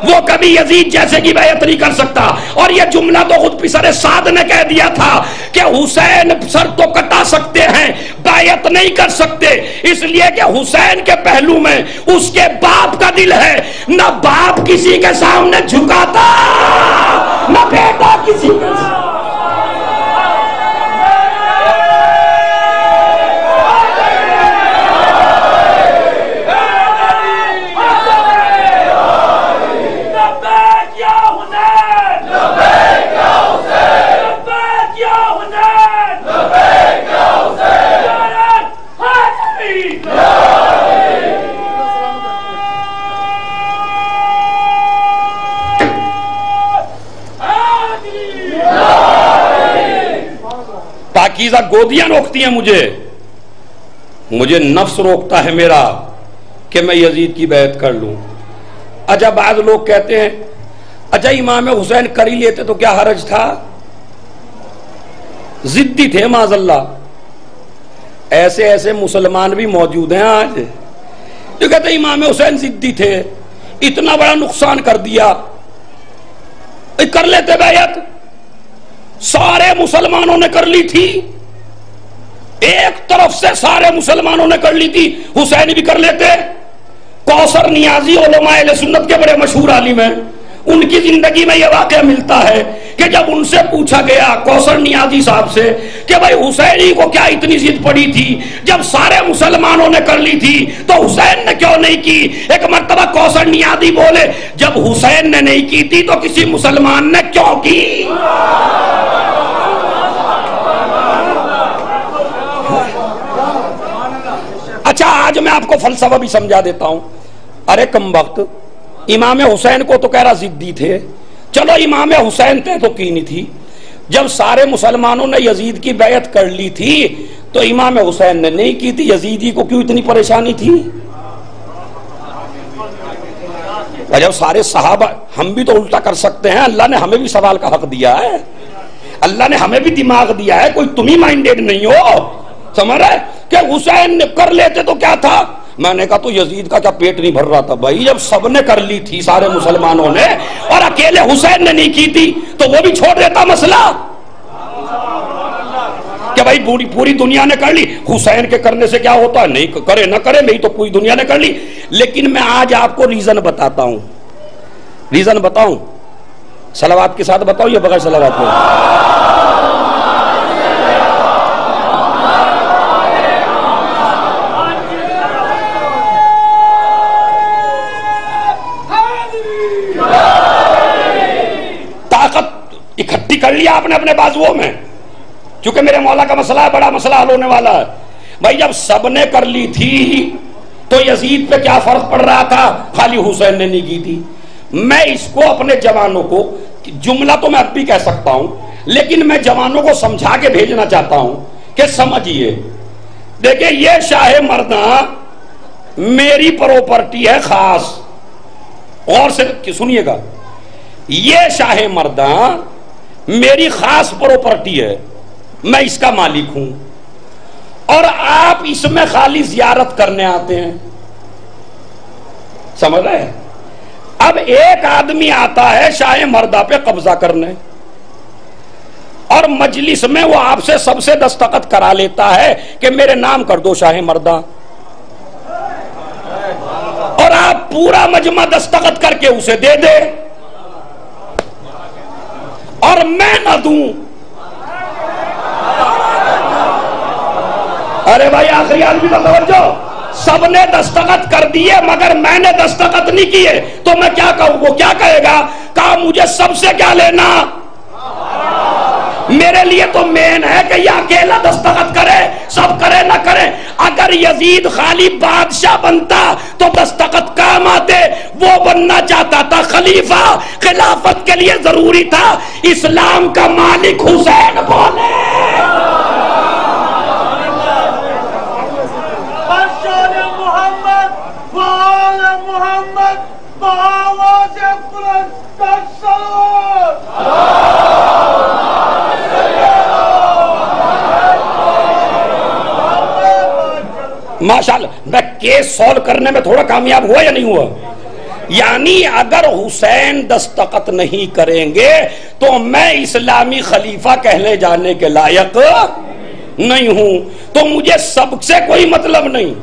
وہ کبھی یزید جیسے کی بیعت نہیں کر سکتا. اور یہ جملہ تو خود پسر سعد نے کہہ دیا تھا کہ حسین سر تو کٹا سکتے ہیں، بیعت نہیں کر سکتے، اس لیے کہ حسین کے پہلو میں اس کے باپ کا دل ہے، نہ باپ کسی کے سامنے جھکاتا نہ بیٹا کسی کے سامنے۔ پاکیزہ گودیاں روکتی ہیں مجھے نفس روکتا ہے میرا کہ میں یزید کی بیعت کر لوں۔ اچھا بعض لوگ کہتے ہیں اچھا امام حسین کر ہی لیتے تو کیا حرج تھا، ضدی تھے معاذ اللہ۔ ایسے مسلمان بھی موجود ہیں آج جو کہتے ہیں امام حسین ضدی تھے، اتنا بڑا نقصان کر دیا، کر لیتے بیعت، سارے مسلمانوں نے کر لی تھی، ایک طرف سے سارے مسلمانوں نے کر لی تھی، حسین بھی کر لیتے۔ کوثر نیازی علماء اہل سنت کے بڑے مشہور عالم ہیں، ان کی زندگی میں یہ واقعہ ملتا ہے کہ جب ان سے پوچھا گیا کوثر نیازی صاحب سے کہ بھائی حسینی کو کیا اتنی ضد پڑی تھی، جب سارے مسلمانوں نے کر لی تھی تو حسین نے کیوں نہیں کی؟ ایک مرتبہ کوثر نیازی بولے جب حسین نے نہیں کی تھی تو کسی مسلمان نے کیوں کی؟ اچھا آج میں آپ کو فلسفہ بھی سمجھا دیتا ہوں۔ ارے کم وقت، امام حسین کو تو کہہ رہا ضدی تھے، چلو امام حسین تھے تو کی نہیں تھی، جب سارے مسلمانوں نے یزید کی بیعت کر لی تھی تو امام حسین نے نہیں کی تھی، یزیدی کو کیوں اتنی پریشانی تھی؟ جب سارے صحابہ، ہم بھی تو الٹا کر سکتے ہیں، اللہ نے ہمیں بھی سوال کا حق دیا ہے، اللہ نے ہمیں بھی دماغ دیا ہے، کوئی تم ہی مائنڈیڈ نہیں ہو، سمجھ رہے کہ حسین نے کر لیتے تو کیا تھا؟ میں نے کہا تو یزید کا کیا پیٹ نہیں بھر رہا تھا بھائی، جب سب نے کر لی تھی سارے مسلمانوں نے اور اکیلے حسین نے نہیں کی تھی تو وہ بھی چھوڑ دیتا مسئلہ کہ بھائی پوری دنیا نے کر لی، حسین کے کرنے سے کیا ہوتا ہے، نہیں کرے نہ کرے، نہیں تو پوری دنیا نے کر لی۔ لیکن میں آج آپ کو ریزن بتاتا ہوں، ریزن بتاؤں، صلوات کے ساتھ بتاؤں یا بغیر صلوات میں؟ اکٹھی کر لیا آپ نے اپنے بازوؤں میں، چونکہ میرے مولا کا مسئلہ ہے، بڑا مسئلہ حل ہونے والا ہے۔ بھائی جب سب نے کر لی تھی تو یزید پہ کیا فرق پڑ رہا تھا، خالی حسین نے نہیں کی تھی۔ میں اس کو اپنے جوانوں کو، جملہ تو میں اب بھی کہہ سکتا ہوں لیکن میں جوانوں کو سمجھا کے بھیجنا چاہتا ہوں کہ سمجھیے، دیکھیں یہ شاہ مرداں میری پراپرٹی ہے خاص، غور سے سنیے گا، یہ شاہ مرداں میری خاص پراپرٹی ہے، میں اس کا مالک ہوں، اور آپ اس میں خالی زیارت کرنے آتے ہیں، سمجھ رہے ہیں؟ اب ایک آدمی آتا ہے شاہ مردہ پہ قبضہ کرنے اور مجلس میں وہ آپ سے سب سے دستخط کرا لیتا ہے کہ میرے نام کر دو شاہ مردہ، اور آپ پورا مجمع دستخط کر کے اسے دے دے اور میں نہ دوں۔ ارے بھائی آخری آدمی کا توجہ، سب نے دستخط کر دیے مگر میں نے دستخط نہیں کیے تو میں کیا کہوں؟ وہ کیا کہے گا؟ کہا مجھے سب سے کیا لینا، میرے لیے تو مین ہے کہ یہ اکیلا دستخط کرے، سب کرے نہ کرے۔ اگر یزید خالی بادشاہ بنتا تو دستخط کام آتے، وہ بننا چاہتا تھا خلیفہ، خلافت کے لیے ضروری تھا اسلام کا مالک حسین بولے۔ ماشاءاللہ، میں کیس سولو کرنے میں تھوڑا کامیاب ہوا یا نہیں ہوا؟ یعنی اگر حسین دستخط نہیں کریں گے تو میں اسلامی خلیفہ کہنے جانے کے لائق نہیں ہوں تو مجھے سب سے کوئی مطلب نہیں،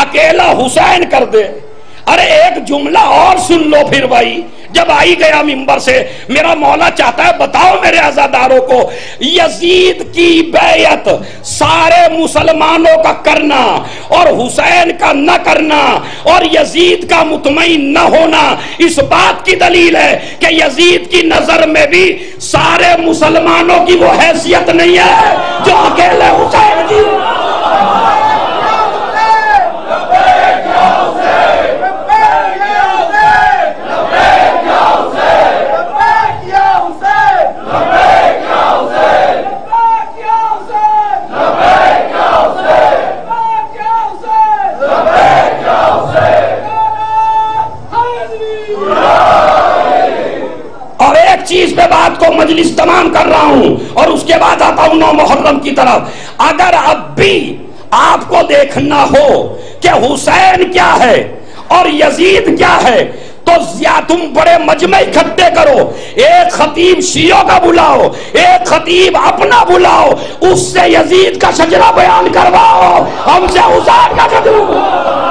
اکیلا حسین کر دے۔ ارے ایک جملہ اور سن لو پھر بھائی، جب آئی گیا منبر سے، میرا مولا چاہتا ہے بتاؤ میرے عزاداروں کو، یزید کی بیعت سارے مسلمانوں کا کرنا اور حسین کا نہ کرنا اور یزید کا مطمئن نہ ہونا اس بات کی دلیل ہے کہ یزید کی نظر میں بھی سارے مسلمانوں کی وہ حیثیت نہیں ہے جو اکیلے حسین کی۔ چیز پہ بات کو مجلس تمام کر رہا ہوں اور اس کے بعد آتا ہوں 9 محرم کی طرف۔ اگر اب بھی آپ کو دیکھنا ہو کہ حسین کیا ہے اور یزید کیا ہے تو تم بڑے مجمع اکٹھے کرو، ایک خطیب شیعوں کا بلاؤ، ایک خطیب اپنا بلاؤ، اس سے یزید کا شجرہ بیان کرواؤ، ہم سے حسین کا شجرہ۔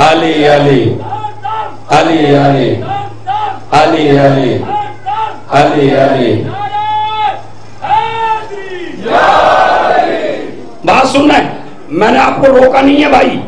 علی علی علی علی علی علی علی علی بات سننا ہے، میں نے آپ کو روکا نہیں ہے بھائی،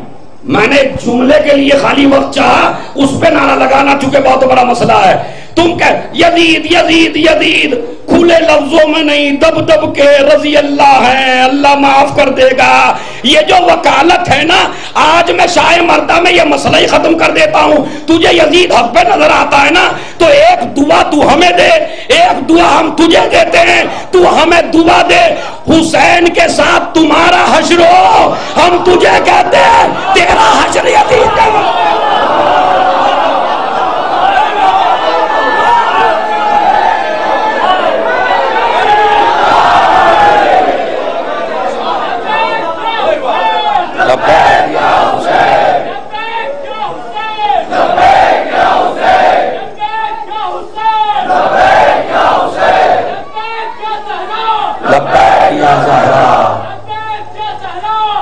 میں نے جملے کے لیے خالی وقت چاہا، اس پہ نعرہ لگانا چونکہ بہت بڑا مسئلہ ہے۔ تم کہ یزید یزید یزید کھلے لفظوں میں نہیں، دب دب کے رضی اللہ ہے، اللہ معاف کر دے گا، یہ جو وکالت ہے نا، آج میں شاہ مردہ میں یہ مسئلہ ہی ختم کر دیتا ہوں۔ تجھے یزید حق پہ نظر آتا ہے نا تو ایک دعا تو ہمیں دے، ایک دعا ہم تجھے دیتے ہیں، تو ہمیں دعا دے حسین کے ساتھ تمہارا حشر ہو، ہم تجھے کہتے ہیں تیرا حشر یزید کا۔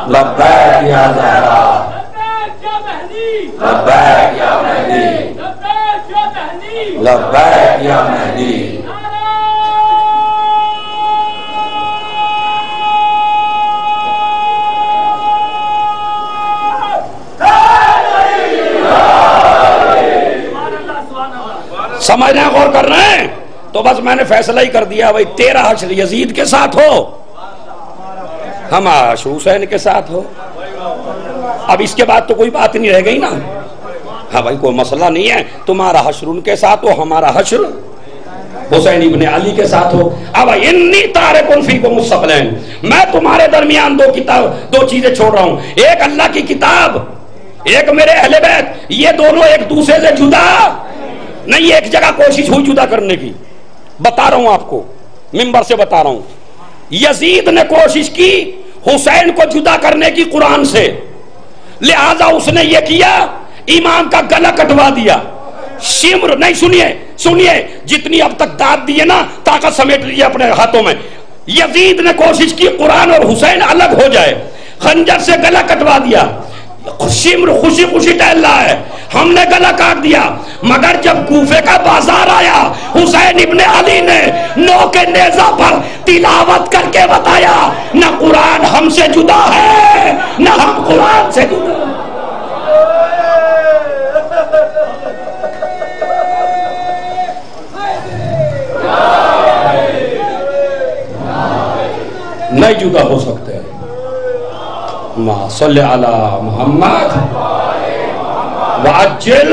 لبیک یا زہرا، لبیک یا مہدی، لبیک یا مہدی۔ سمجھ رہے ہیں، غور کر رہے ہیں؟ تو بس میں نے فیصلہ ہی کر دیا بھائی، تیرا حشر یزید کے ساتھ ہو، ہمارا حشر حسین کے ساتھ ہو۔ اب اس کے بعد تو کوئی بات نہیں رہ گئی نا، ہاں بھائی کوئی مسئلہ نہیں ہے، تمہارا حشر ان کے ساتھ ہو، ہمارا حشر حسین ابن علی کے ساتھ ہو۔ اب انی تارکن فیکم الثقلین، میں تمہارے درمیان دو چیزیں چھوڑ رہا ہوں، ایک اللہ کی کتاب، ایک میرے اہل بیت، یہ دونوں ایک دوسرے سے جدا نہیں، ایک جگہ کوشش ہوئی جدا کرنے کی، بتا رہا ہوں آپ کو، منبر سے بتا رہا ہوں۔ یزید نے کوشش کی حسین کو جدا کرنے کی قرآن سے، لہذا اس نے یہ کیا، امام کا گلا کٹوا دیا۔ شمر نہیں، سنیے جتنی اب تک داد دیے نا، طاقت سمیٹ لیجیے اپنے ہاتھوں میں۔ یزید نے کوشش کی قرآن اور حسین الگ ہو جائے، خنجر سے گلا کٹوا دیا۔ شمر خوشی خوشی ٹہل رہا ہے، ہم نے گلا کاٹ دیا، مگر جب کوفے کا بازار آیا، حسین ابن علی نے نو کے نیزہ پر تلاوت کر کے بتایا، نہ قرآن ہم سے جدا ہے نہ ہم قرآن سے جدا ہے۔ نہیں جدا ہو سکتے. ما صلی علی محمد وعجل.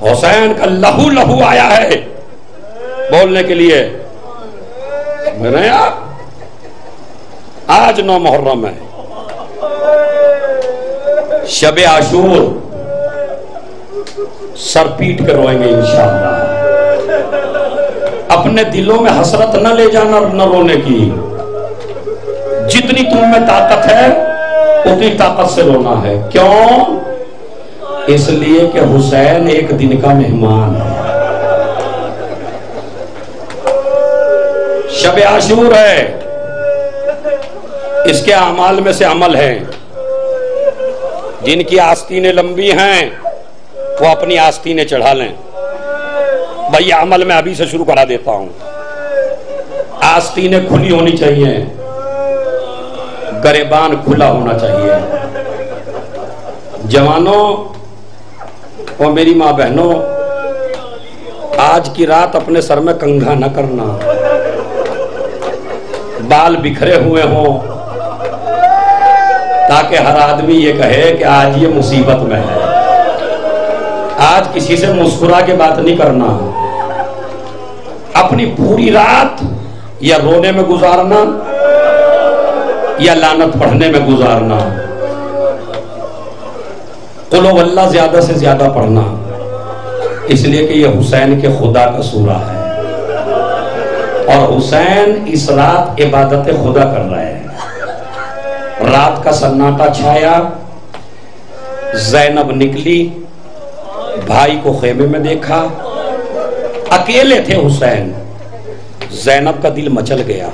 حسین کا لہو لہو آیا ہے بولنے کے لیے. میرے آج 9 محرم ہے, شب عاشور, سر پیٹ کر روئیں گے انشاءاللہ. اپنے دلوں میں حسرت نہ لے جانا, نہ رونے کی. جتنی تم میں طاقت ہے اتنی طاقت سے رونا ہے. کیوں؟ اس لیے کہ حسین ایک دن کا مہمان ہے. شب عاشور ہے, اس کے اعمال میں سے عمل ہیں. جن کی آستینیں لمبی ہیں وہ اپنی آستینیں چڑھا لیں. بھائی عمل میں ابھی سے شروع کرا دیتا ہوں. آستینیں کھلی ہونی چاہیے, گریبان کھلا ہونا چاہیے. جوانوں اور میری ماں بہنوں, آج کی رات اپنے سر میں کنگھا نہ کرنا. بال بکھرے ہوئے ہوں تاکہ ہر آدمی یہ کہے کہ آج یہ مصیبت میں ہے. آج کسی سے مسکرا کے بات نہیں کرنا. اپنی پوری رات یا رونے میں گزارنا یا لعنت پڑھنے میں گزارنا. قل ہو اللہ زیادہ سے زیادہ پڑھنا, اس لیے کہ یہ حسین کے خدا کا سورہ ہے اور حسین اس رات عبادت خدا کر رہے ہیں. رات کا سناٹا چھایا, زینب نکلی, بھائی کو خیمے میں دیکھا, اکیلے تھے حسین. زینب کا دل مچل گیا.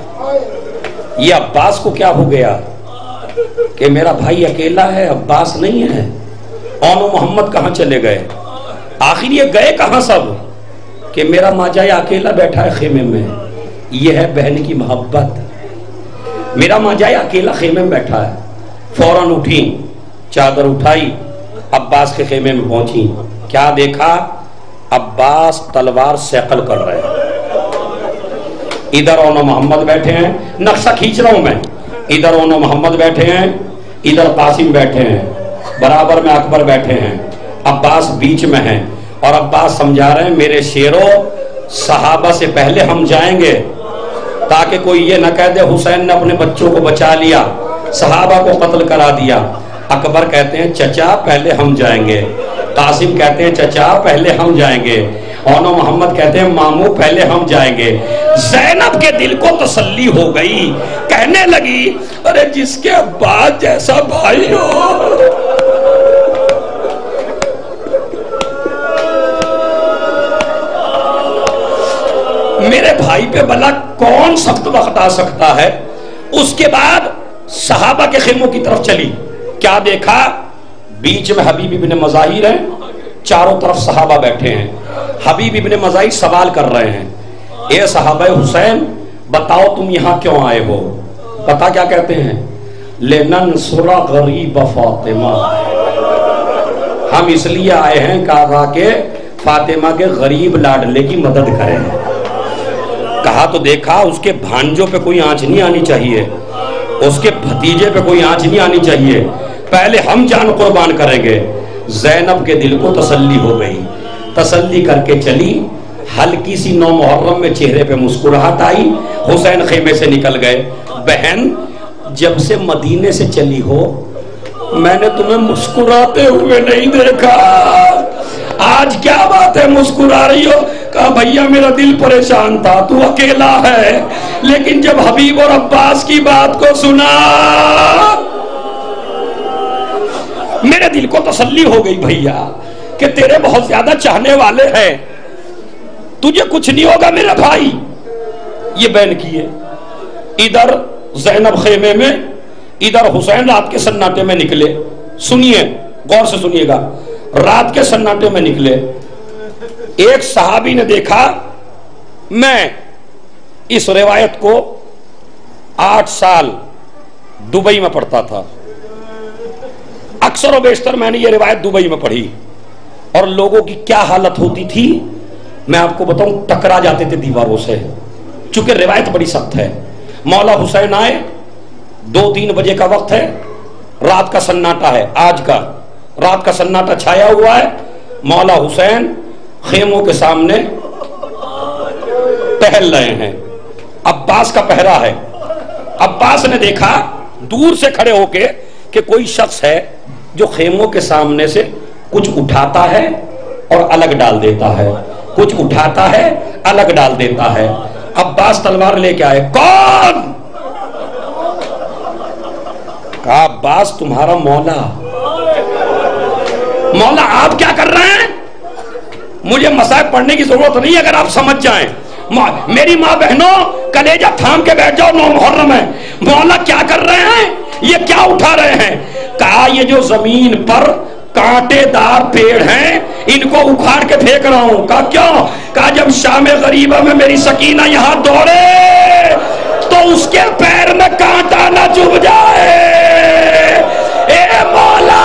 یہ عباس کو کیا ہو گیا کہ میرا بھائی اکیلا ہے, عباس نہیں ہے. اون و محمد کہاں چلے گئے؟ آخر یہ گئے کہاں سب کہ میرا ماجا اکیلا بیٹھا ہے خیمے میں. یہ ہے بہن کی محبت. میرا ماجا اکیلا خیمے میں بیٹھا ہے. فوراً اٹھی, چادر اٹھائی, عباس کے خیمے میں پہنچی. کیا دیکھا؟ عباس تلوار سیقل کر رہے ہیں. ادھر اون و محمد بیٹھے ہیں, نقشہ کھینچ رہا ہوں میں. ادھر اون و محمد بیٹھے ہیں, ادھر قاسم بیٹھے ہیں, برابر میں اکبر بیٹھے ہیں, عباس بیچ میں ہیں. اور عباس سمجھا رہے ہیں میرے شیرو, صحابہ سے پہلے ہم جائیں گے تاکہ کوئی یہ نہ کہہ دے حسین نے اپنے بچوں کو بچا لیا, صحابہ کو قتل کرا دیا. اکبر کہتے ہیں چچا پہلے ہم جائیں گے. قاسم کہتے ہیں چچا پہلے ہم جائیں گے. اون و محمد کہتے ہیں ماموں پہلے ہم جائیں گے. زینب کے دل کو تسلی ہو گئی, کہنے لگی ارے جس کے عباس جیسا بھائی ہو. میرے بھائی پہ بلا کون سخت وقت آ سکتا ہے. اس کے بعد صحابہ کے خیموں کی طرف چلی. کیا دیکھا؟ بیچ میں حبیب ابن مظاہر ہیں, چاروں طرف صحابہ بیٹھے ہیں. حبیب ابن مظاہر سوال کر رہے ہیں, اے صحابہ حسین بتاؤ تم یہاں کیوں آئے ہو؟ پتا کیا کہتے ہیں؟ لننصر غریب فاطمہ. ہم اس لیے آئے ہیں کہا کہ فاطمہ کے غریب لاڈلے کی مدد کریں. کہا تو دیکھا اس کے بھانجوں پہ کوئی آنچ نہیں آنی چاہیے, اس کے بھتیجے پہ کوئی آنچ نہیں آنی چاہیے, پہلے ہم جان قربان کریں گے. زینب کے دل کو تسلی ہو گئی, تسلی کر کے چلی. ہلکی سی 9 محرم میں چہرے پہ مسکراہٹ آئی. حسین خیمے سے نکل گئے. بہن جب سے مدینے سے چلی ہو میں نے تمہیں مسکراتے ہوئے نہیں دیکھا, آج کیا بات ہے مسکرا رہی ہو؟ کہا بھیا میرا دل پریشان تھا, تو اکیلا ہے, لیکن جب حبیب اور عباس کی بات کو سنا میرے دل کو تسلی ہو گئی بھیا کہ تیرے بہت زیادہ چاہنے والے ہیں, تجھے کچھ نہیں ہوگا میرا بھائی. یہ بہن کی ہے. ادھر زینب خیمے میں, ادھر حسین رات کے سناٹے میں نکلے. سنیے, غور سے سنیے گا. رات کے سناٹے میں نکلے. ایک صحابی نے دیکھا, میں اس روایت کو 8 سال دبئی میں پڑھتا تھا. اکثر و بیشتر میں نے یہ روایت دبئی میں پڑھی, اور لوگوں کی کیا حالت ہوتی تھی میں آپ کو بتاؤں, ٹکرا جاتے تھے دیواروں سے, چونکہ روایت بڑی سخت ہے. مولا حسین آئے، 2-3 بجے کا وقت ہے، رات کا سناٹا ہے، آج کا رات کا سناٹا چھایا ہوا ہے، مولا حسین خیموں کے سامنے ٹہل رہے ہیں، عباس کا پہرا ہے۔ عباس نے دیکھا دور سے کھڑے ہو کے کہ کوئی شخص ہے جو خیموں کے سامنے سے کچھ اٹھاتا ہے اور الگ ڈال دیتا ہے، کچھ اٹھاتا ہے الگ ڈال دیتا ہے۔ عباس تلوار لے کے آئے، کون؟ کہا عباس تمہارا مولا۔ مولا آپ کیا کر رہے ہیں؟ مجھے مصائب پڑھنے کی ضرورت نہیں اگر آپ سمجھ جائیں۔ میری ماں بہنوں کلیجہ تھام کے بیٹھ جاؤ، 9 محرم ہے۔ مولا کیا کر رہے ہیں؟ یہ کیا اٹھا رہے ہیں؟ کہا یہ جو زمین پر کانٹے دار پیڑ ہیں ان کو اکھاڑ کے پھینک رہا ہوں۔ کہا کیوں؟ کہا جب شام غریبہ میں میری سکینہ یہاں دوڑے تو اس کے پیر میں کانٹا نہ چبھ جائے۔ اے مولا،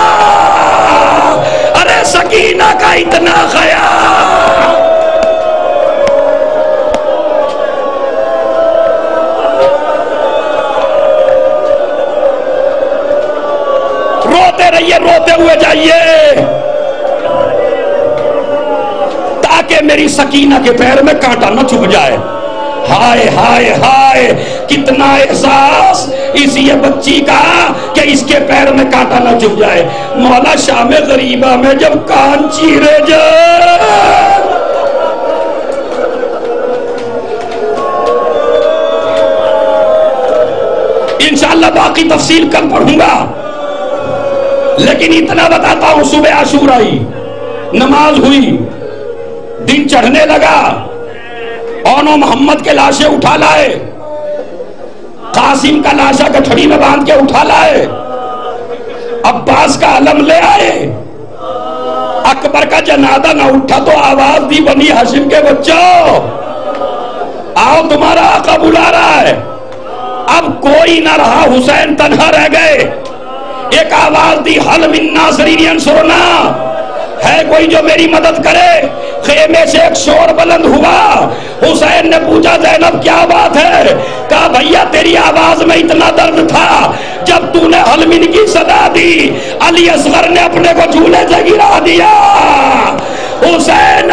ارے سکینہ کا اتنا خیال۔ روتے رہیے، روتے ہوئے جائیے تاکہ میری سکینہ کے پیر میں کانٹا نہ چبھ جائے۔ ہائے ہائے ہائے، کتنا احساس اس یہ بچی کا کہ اس کے پیر میں کانٹا نہ چبھ جائے۔ مولا شام غریبہ میں جب کان چیرے جائے، انشاءاللہ باقی تفصیل کل پڑھوں گا، لیکن اتنا بتاتا ہوں صبح عاشور آئی، نماز ہوئی، دن چڑھنے لگا، اونو محمد کے لاشیں اٹھا لائے، قاسم کا لاشا گٹھڑی میں باندھ کے اٹھا لائے، عباس کا علم لے آئے، اکبر کا جنازہ نہ اٹھا تو آواز دی بنی ہاشم کے بچوں آؤ تمہارا آقا بلا رہا ہے۔ اب کوئی نہ رہا، حسین تنہا رہ گئے، ایک آواز دی حل من ناصرین ینصرنا، ہے کوئی جو میری مدد کرے؟ خیمے سے ایک شور بلند ہوا، حسین نے پوچھا زینب کیا بات ہے؟ کہا بھیا تیری آواز میں اتنا درد تھا، جب تو نے حل من کی صدا دی علی اصغر نے اپنے کو جھولے سے گرا دیا۔ حسین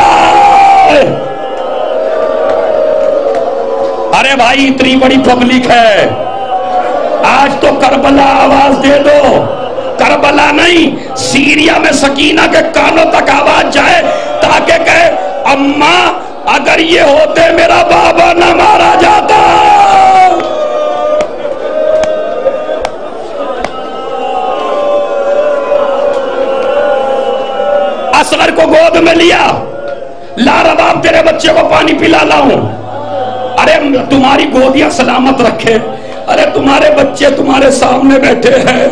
ارے بھائی اتنی بڑی پبلک ہے، آج تو کربلا آواز دے دو، کربلا نہیں سیریا میں سکینہ کے کانوں تک آواز جائے تاکہ کہے اماں اگر یہ ہوتے میرا بابا نہ مارا جاتا۔ اصغر کو گود میں لیا، لا رباب تیرے بچے کو پانی پلا لاؤں۔ ارے تمہاری گودیاں سلامت رکھے، ارے تمہارے بچے تمہارے سامنے بیٹھے ہیں،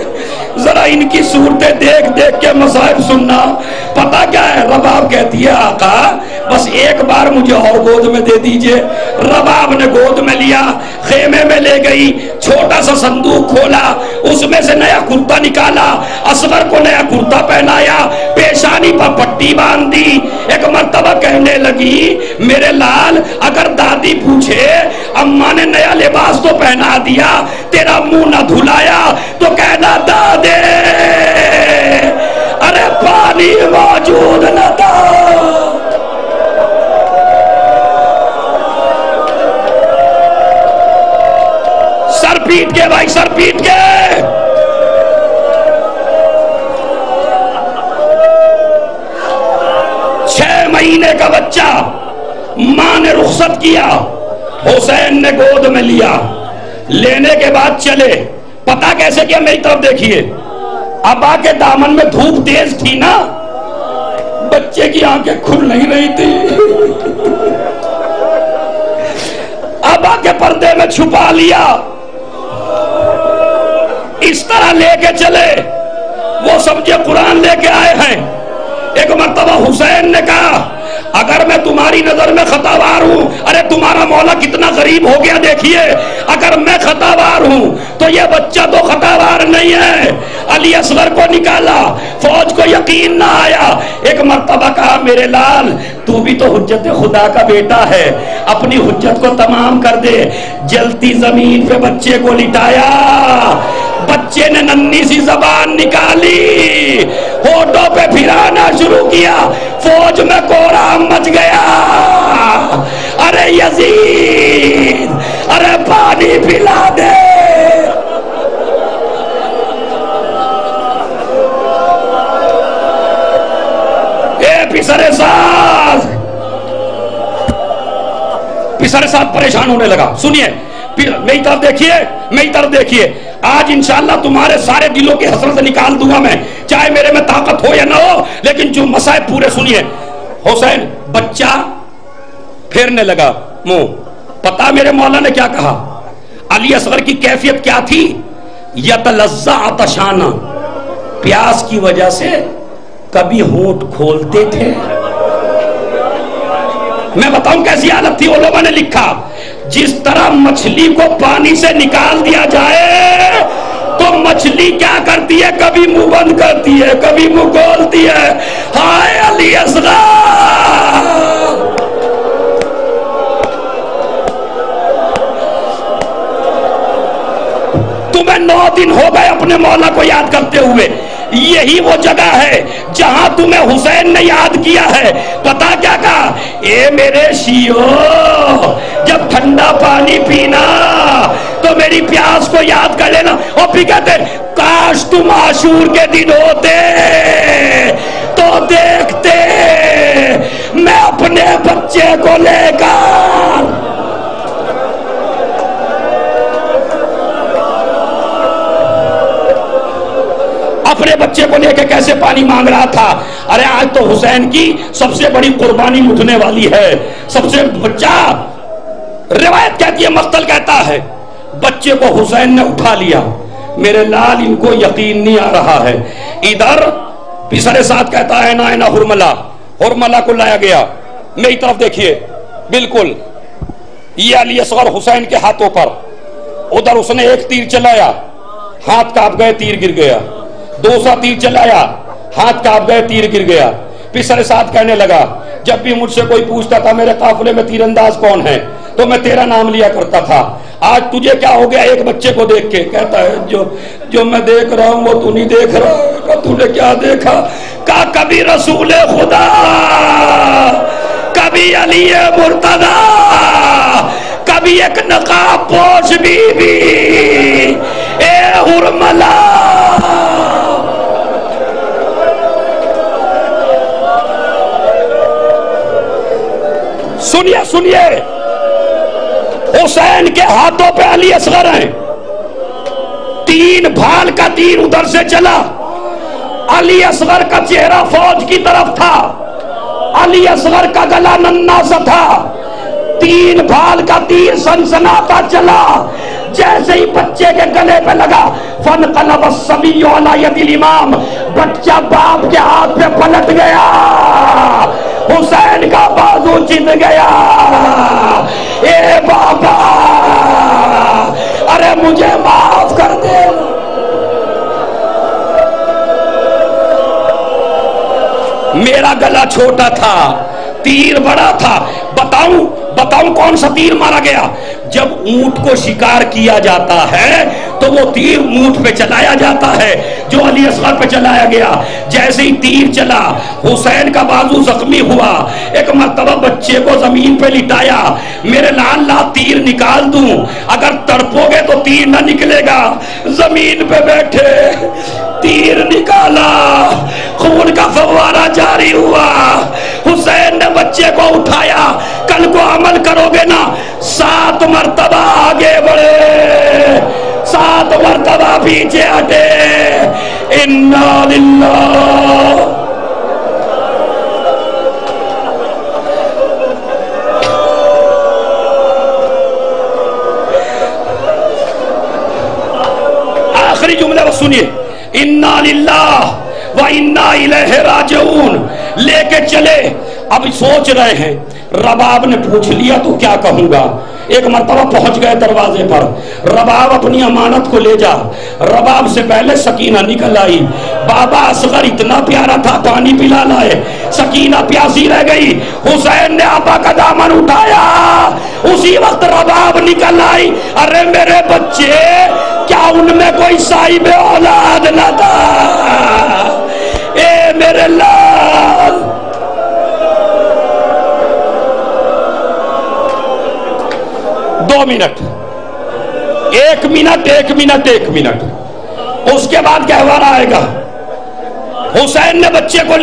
ذرا ان کی صورتیں دیکھ دیکھ کے مصائب سننا۔ پتہ کیا ہے؟ رباب کہتی ہے آقا بس ایک بار مجھے اور گود میں دے دیجئے۔ رباب نے گود میں لیا، خیمے میں لے گئی، چھوٹا سا صندوق کھولا، اس میں سے نیا کرتا نکالا، اصغر کو نیا کرتا پہنایا، پیشانی پر پٹی باندھ دی۔ ایک مرتبہ کہنے لگی میرے لال اگر دادی پوچھے اماں نے نیا لباس تو پہنا دیا، تیرا منہ نہ دھلایا تو کہنا دادے ارے پانی موجود نہ تھا۔ سر پیٹ کے بھائی، سر پیٹ کے۔ 6 مہینے کا بچہ ماں نے رخصت کیا، حسین نے گود میں لیا، لینے کے بعد چلے۔ پتا کیسے کیا؟ میری طرف دیکھیے، ابا کے دامن میں دھوپ تیز تھی نا، بچے کی آنکھیں کھل نہیں رہی تھی، ابا کے پردے میں چھپا لیا، اس طرح لے کے چلے۔ وہ سمجھے قرآن لے کے آئے ہیں۔ ایک مرتبہ حسین نے کہا اگر میں تمہاری نظر میں خطاوار ہوں، ارے تمہارا مولا کتنا غریب ہو گیا دیکھیے، اگر میں خطاوار ہوں تو یہ بچہ تو خطاوار نہیں ہے۔ علی اصغر کو نکالا، فوج کو یقین نہ آیا، ایک مرتبہ کہا میرے لال تو بھی تو حجت خدا کا بیٹا ہے، اپنی حجت کو تمام کر دے۔ جلتی زمین پہ بچے کو لٹایا، بچے نے ننھی سی زبان نکالی، ہونٹوں پہ پھرانا شروع کیا، فوج میں کوہرام مچ گیا۔ ارے یزید، ارے پانی پلا دے۔ پسر ساتھ پریشان ہونے لگا۔ سنیے میری طرف دیکھیے، میری طرف دیکھیے، آج انشاءاللہ تمہارے سارے دلوں کی حسرت نکال دوں گا میں، چاہے میرے میں طاقت ہو یا نہ ہو، لیکن جو مصائب پورے سنیے۔ حسین بچہ پھیرنے لگا منہ، پتا میرے مولا نے کیا کہا؟ علی اصغر کی کیفیت کیا تھی؟ یتلذع عطشانا، پیاس کی وجہ سے کبھی ہونٹ کھولتے تھے۔ میں بتاؤں کیسی حالت تھی، علماء نے لکھا جس طرح مچھلی کو پانی سے نکال دیا جائے تو مچھلی کیا کرتی ہے، کبھی منہ بند کرتی ہے کبھی منہ کھولتی ہے۔ ہائے علی اصغر، تمہیں 9 دن ہو گئے اپنے مولا کو یاد کرتے ہوئے، یہی وہ جگہ ہے جہاں تمہیں حسین نے یاد کیا ہے۔ پتا کیا کہا؟ اے میرے شیعو، جب ٹھنڈا پانی پینا تو میری پیاس کو یاد کر لینا۔ اور پھر کہتے کاش تم عاشور کے دن ہوتے تو دیکھتے میں اپنے بچے کو لے کر۔ اپنے بچے کو لے کے کیسے پانی مانگ رہا تھا۔ ارے آج تو حسین کی سب سے بڑی قربانی اٹھنے والی ہے، سب سے بچہ، روایت کہتی ہے، مقتل کہتا ہے بچے کو حسین نے اٹھا لیا۔ میرے لال ان کو یقین نہیں آ رہا ہے۔ ادھر پسر ساتھ کہتا ہے نا اینا ہرملہ، ہرملہ کو لایا گیا۔ میری طرف دیکھیے، بالکل یہ علی اصغر حسین کے ہاتھوں پر، ادھر اس نے ایک تیر چلایا، ہاتھ کانپ گئے، تیر گر گیا۔ دوسرا تیر چلایا، ہاتھ کانپ گئے، تیر گر گیا۔ پسر ساتھ کہنے لگا جب بھی مجھ سے کوئی پوچھتا تھا میرے قافلے میں تیر انداز کون ہے تو میں تیرا نام لیا کرتا تھا، آج تجھے کیا ہو گیا؟ ایک بچے کو دیکھ کے کہتا ہے جو میں دیکھ رہا ہوں وہ تو نہیں دیکھ رہا۔ تو نے کیا دیکھا؟ کہا کبھی رسول خدا، کبھی علی مرتضی، کبھی ایک نقاب پوش بی بی، اے ہرملہ۔ سنیے سنیے، حسین کے ہاتھوں پہ علی اصغر ہیں، 3 بھال کا تیر ادھر سے چلا، علی اصغر کا چہرہ فوج کی طرف تھا، علی اصغر کا گلا ننھا سا تھا، 3 بھال کا تیر سنسناتا چلا، جیسے ہی بچے کے گلے پہ لگا فانقلب الصبی علی ید الامام، بچہ باپ کے ہاتھ پہ پلٹ گیا، حسین کا بازو چن گیا۔ اے بابا، ارے مجھے معاف کر دے۔ میرا گلا چھوٹا تھا، تیر بڑا تھا۔ بتاؤں کون سا تیر مارا گیا؟ جب اونٹ کو شکار کیا جاتا ہے تو وہ تیر اونٹ پہ چلایا جاتا ہے، جو علی اصغر پہ چلایا گیا۔ جیسے ہی تیر چلا حسین کا بازو زخمی ہوا، ایک مرتبہ بچے کو زمین پہ لٹایا، میرے لال لا تیر نکال دوں، اگر تڑپو گے تو تیر نہ نکلے گا۔ زمین پہ بیٹھے تیر نکالا، خون کا فوارہ جاری ہوا، حسین نے بچے کو اٹھایا۔ کل کو عمل کرو گے نا، 7 مرتبہ آگے بڑھے، 7 مرتبہ پیچھے ہٹے۔ انا للہ، آخری جملے بس سنیے، انا للہ و انا الیہ راجعون، لے کے چلے اب سوچ رہے ہیں رباب نے پوچھ لیا تو کیا کہوں گا. ایک مرتبہ پہنچ گئے دروازے پر. رباب اپنی امانت کو لے جا. رباب سے پہلے سکینہ نکل آئی. بابا اصغر اتنا پیارا تھا, پانی پلا لائے. سکینہ پیاسی رہ گئی. حسین نے آبا کا دامن اٹھایا. اسی وقت رباب نکل آئی. ارے میرے بچے, کیا ان میں کوئی صاحب اولاد نہ تھا؟ اے میرے لال. دو منٹ, ایک منٹ. اس کے بعد کہوار آئے گا. حسین نے بچے کو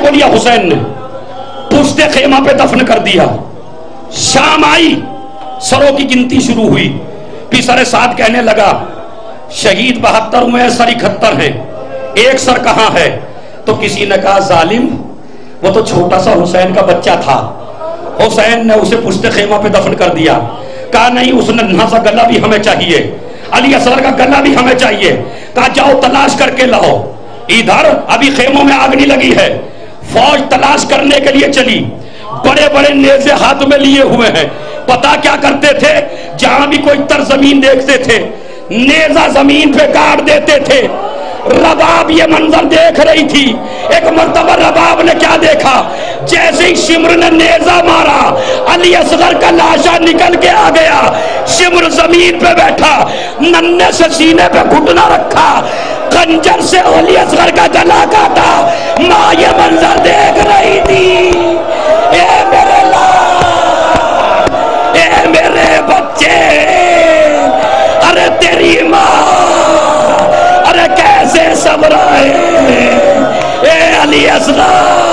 لیا حسین نے پشت خیمہ پہ دفن کر دیا. شام آئی, سروں کی گنتی شروع ہوئی. پیسر سعد کہنے لگا شہید 72 ہوئے, سر 71 ہیں, ایک سر کہاں ہے؟ تو کسی نے کہا ظالم, وہ تو چھوٹا سا حسین کا بچہ تھا. حسین نے اسے پشت خیمہ پہ دفن کر دیا. کہا نہیں, اس ننھا سا گلہ بھی ہمیں چاہیے, علی اصغر کا گلہ بھی ہمیں چاہیے. کہا جاؤ تلاش کر کے لاؤ. ادھر ابھی خیموں میں آگ نہیں لگی ہے, فوج تلاش کرنے کے لیے چلی. بڑے بڑے نیزے ہاتھ میں لیے ہوئے ہیں. پتا کیا کرتے تھے؟ جہاں بھی کوئی تر زمین دیکھتے تھے نیزہ زمین پہ کاٹ دیتے تھے. رباب یہ منظر دیکھ رہی تھی. ایک مرتبہ رباب نے کیا دیکھا؟ جیسے ہی شمر نے نیزہ مارا, علی اصغر کا لاشا نکل کے آ گیا. شمر زمین پہ بیٹھا, ننھے سے سینے پہ گھٹنا رکھا, خنجر سے علی اصغر کا گلا کاٹا. ماں یہ منظر دیکھ رہی تھی. اے میرے لال, اے میرے بچے, ارے تیری ماں, ارے کیسے صبر آئے. اے علی اصغر,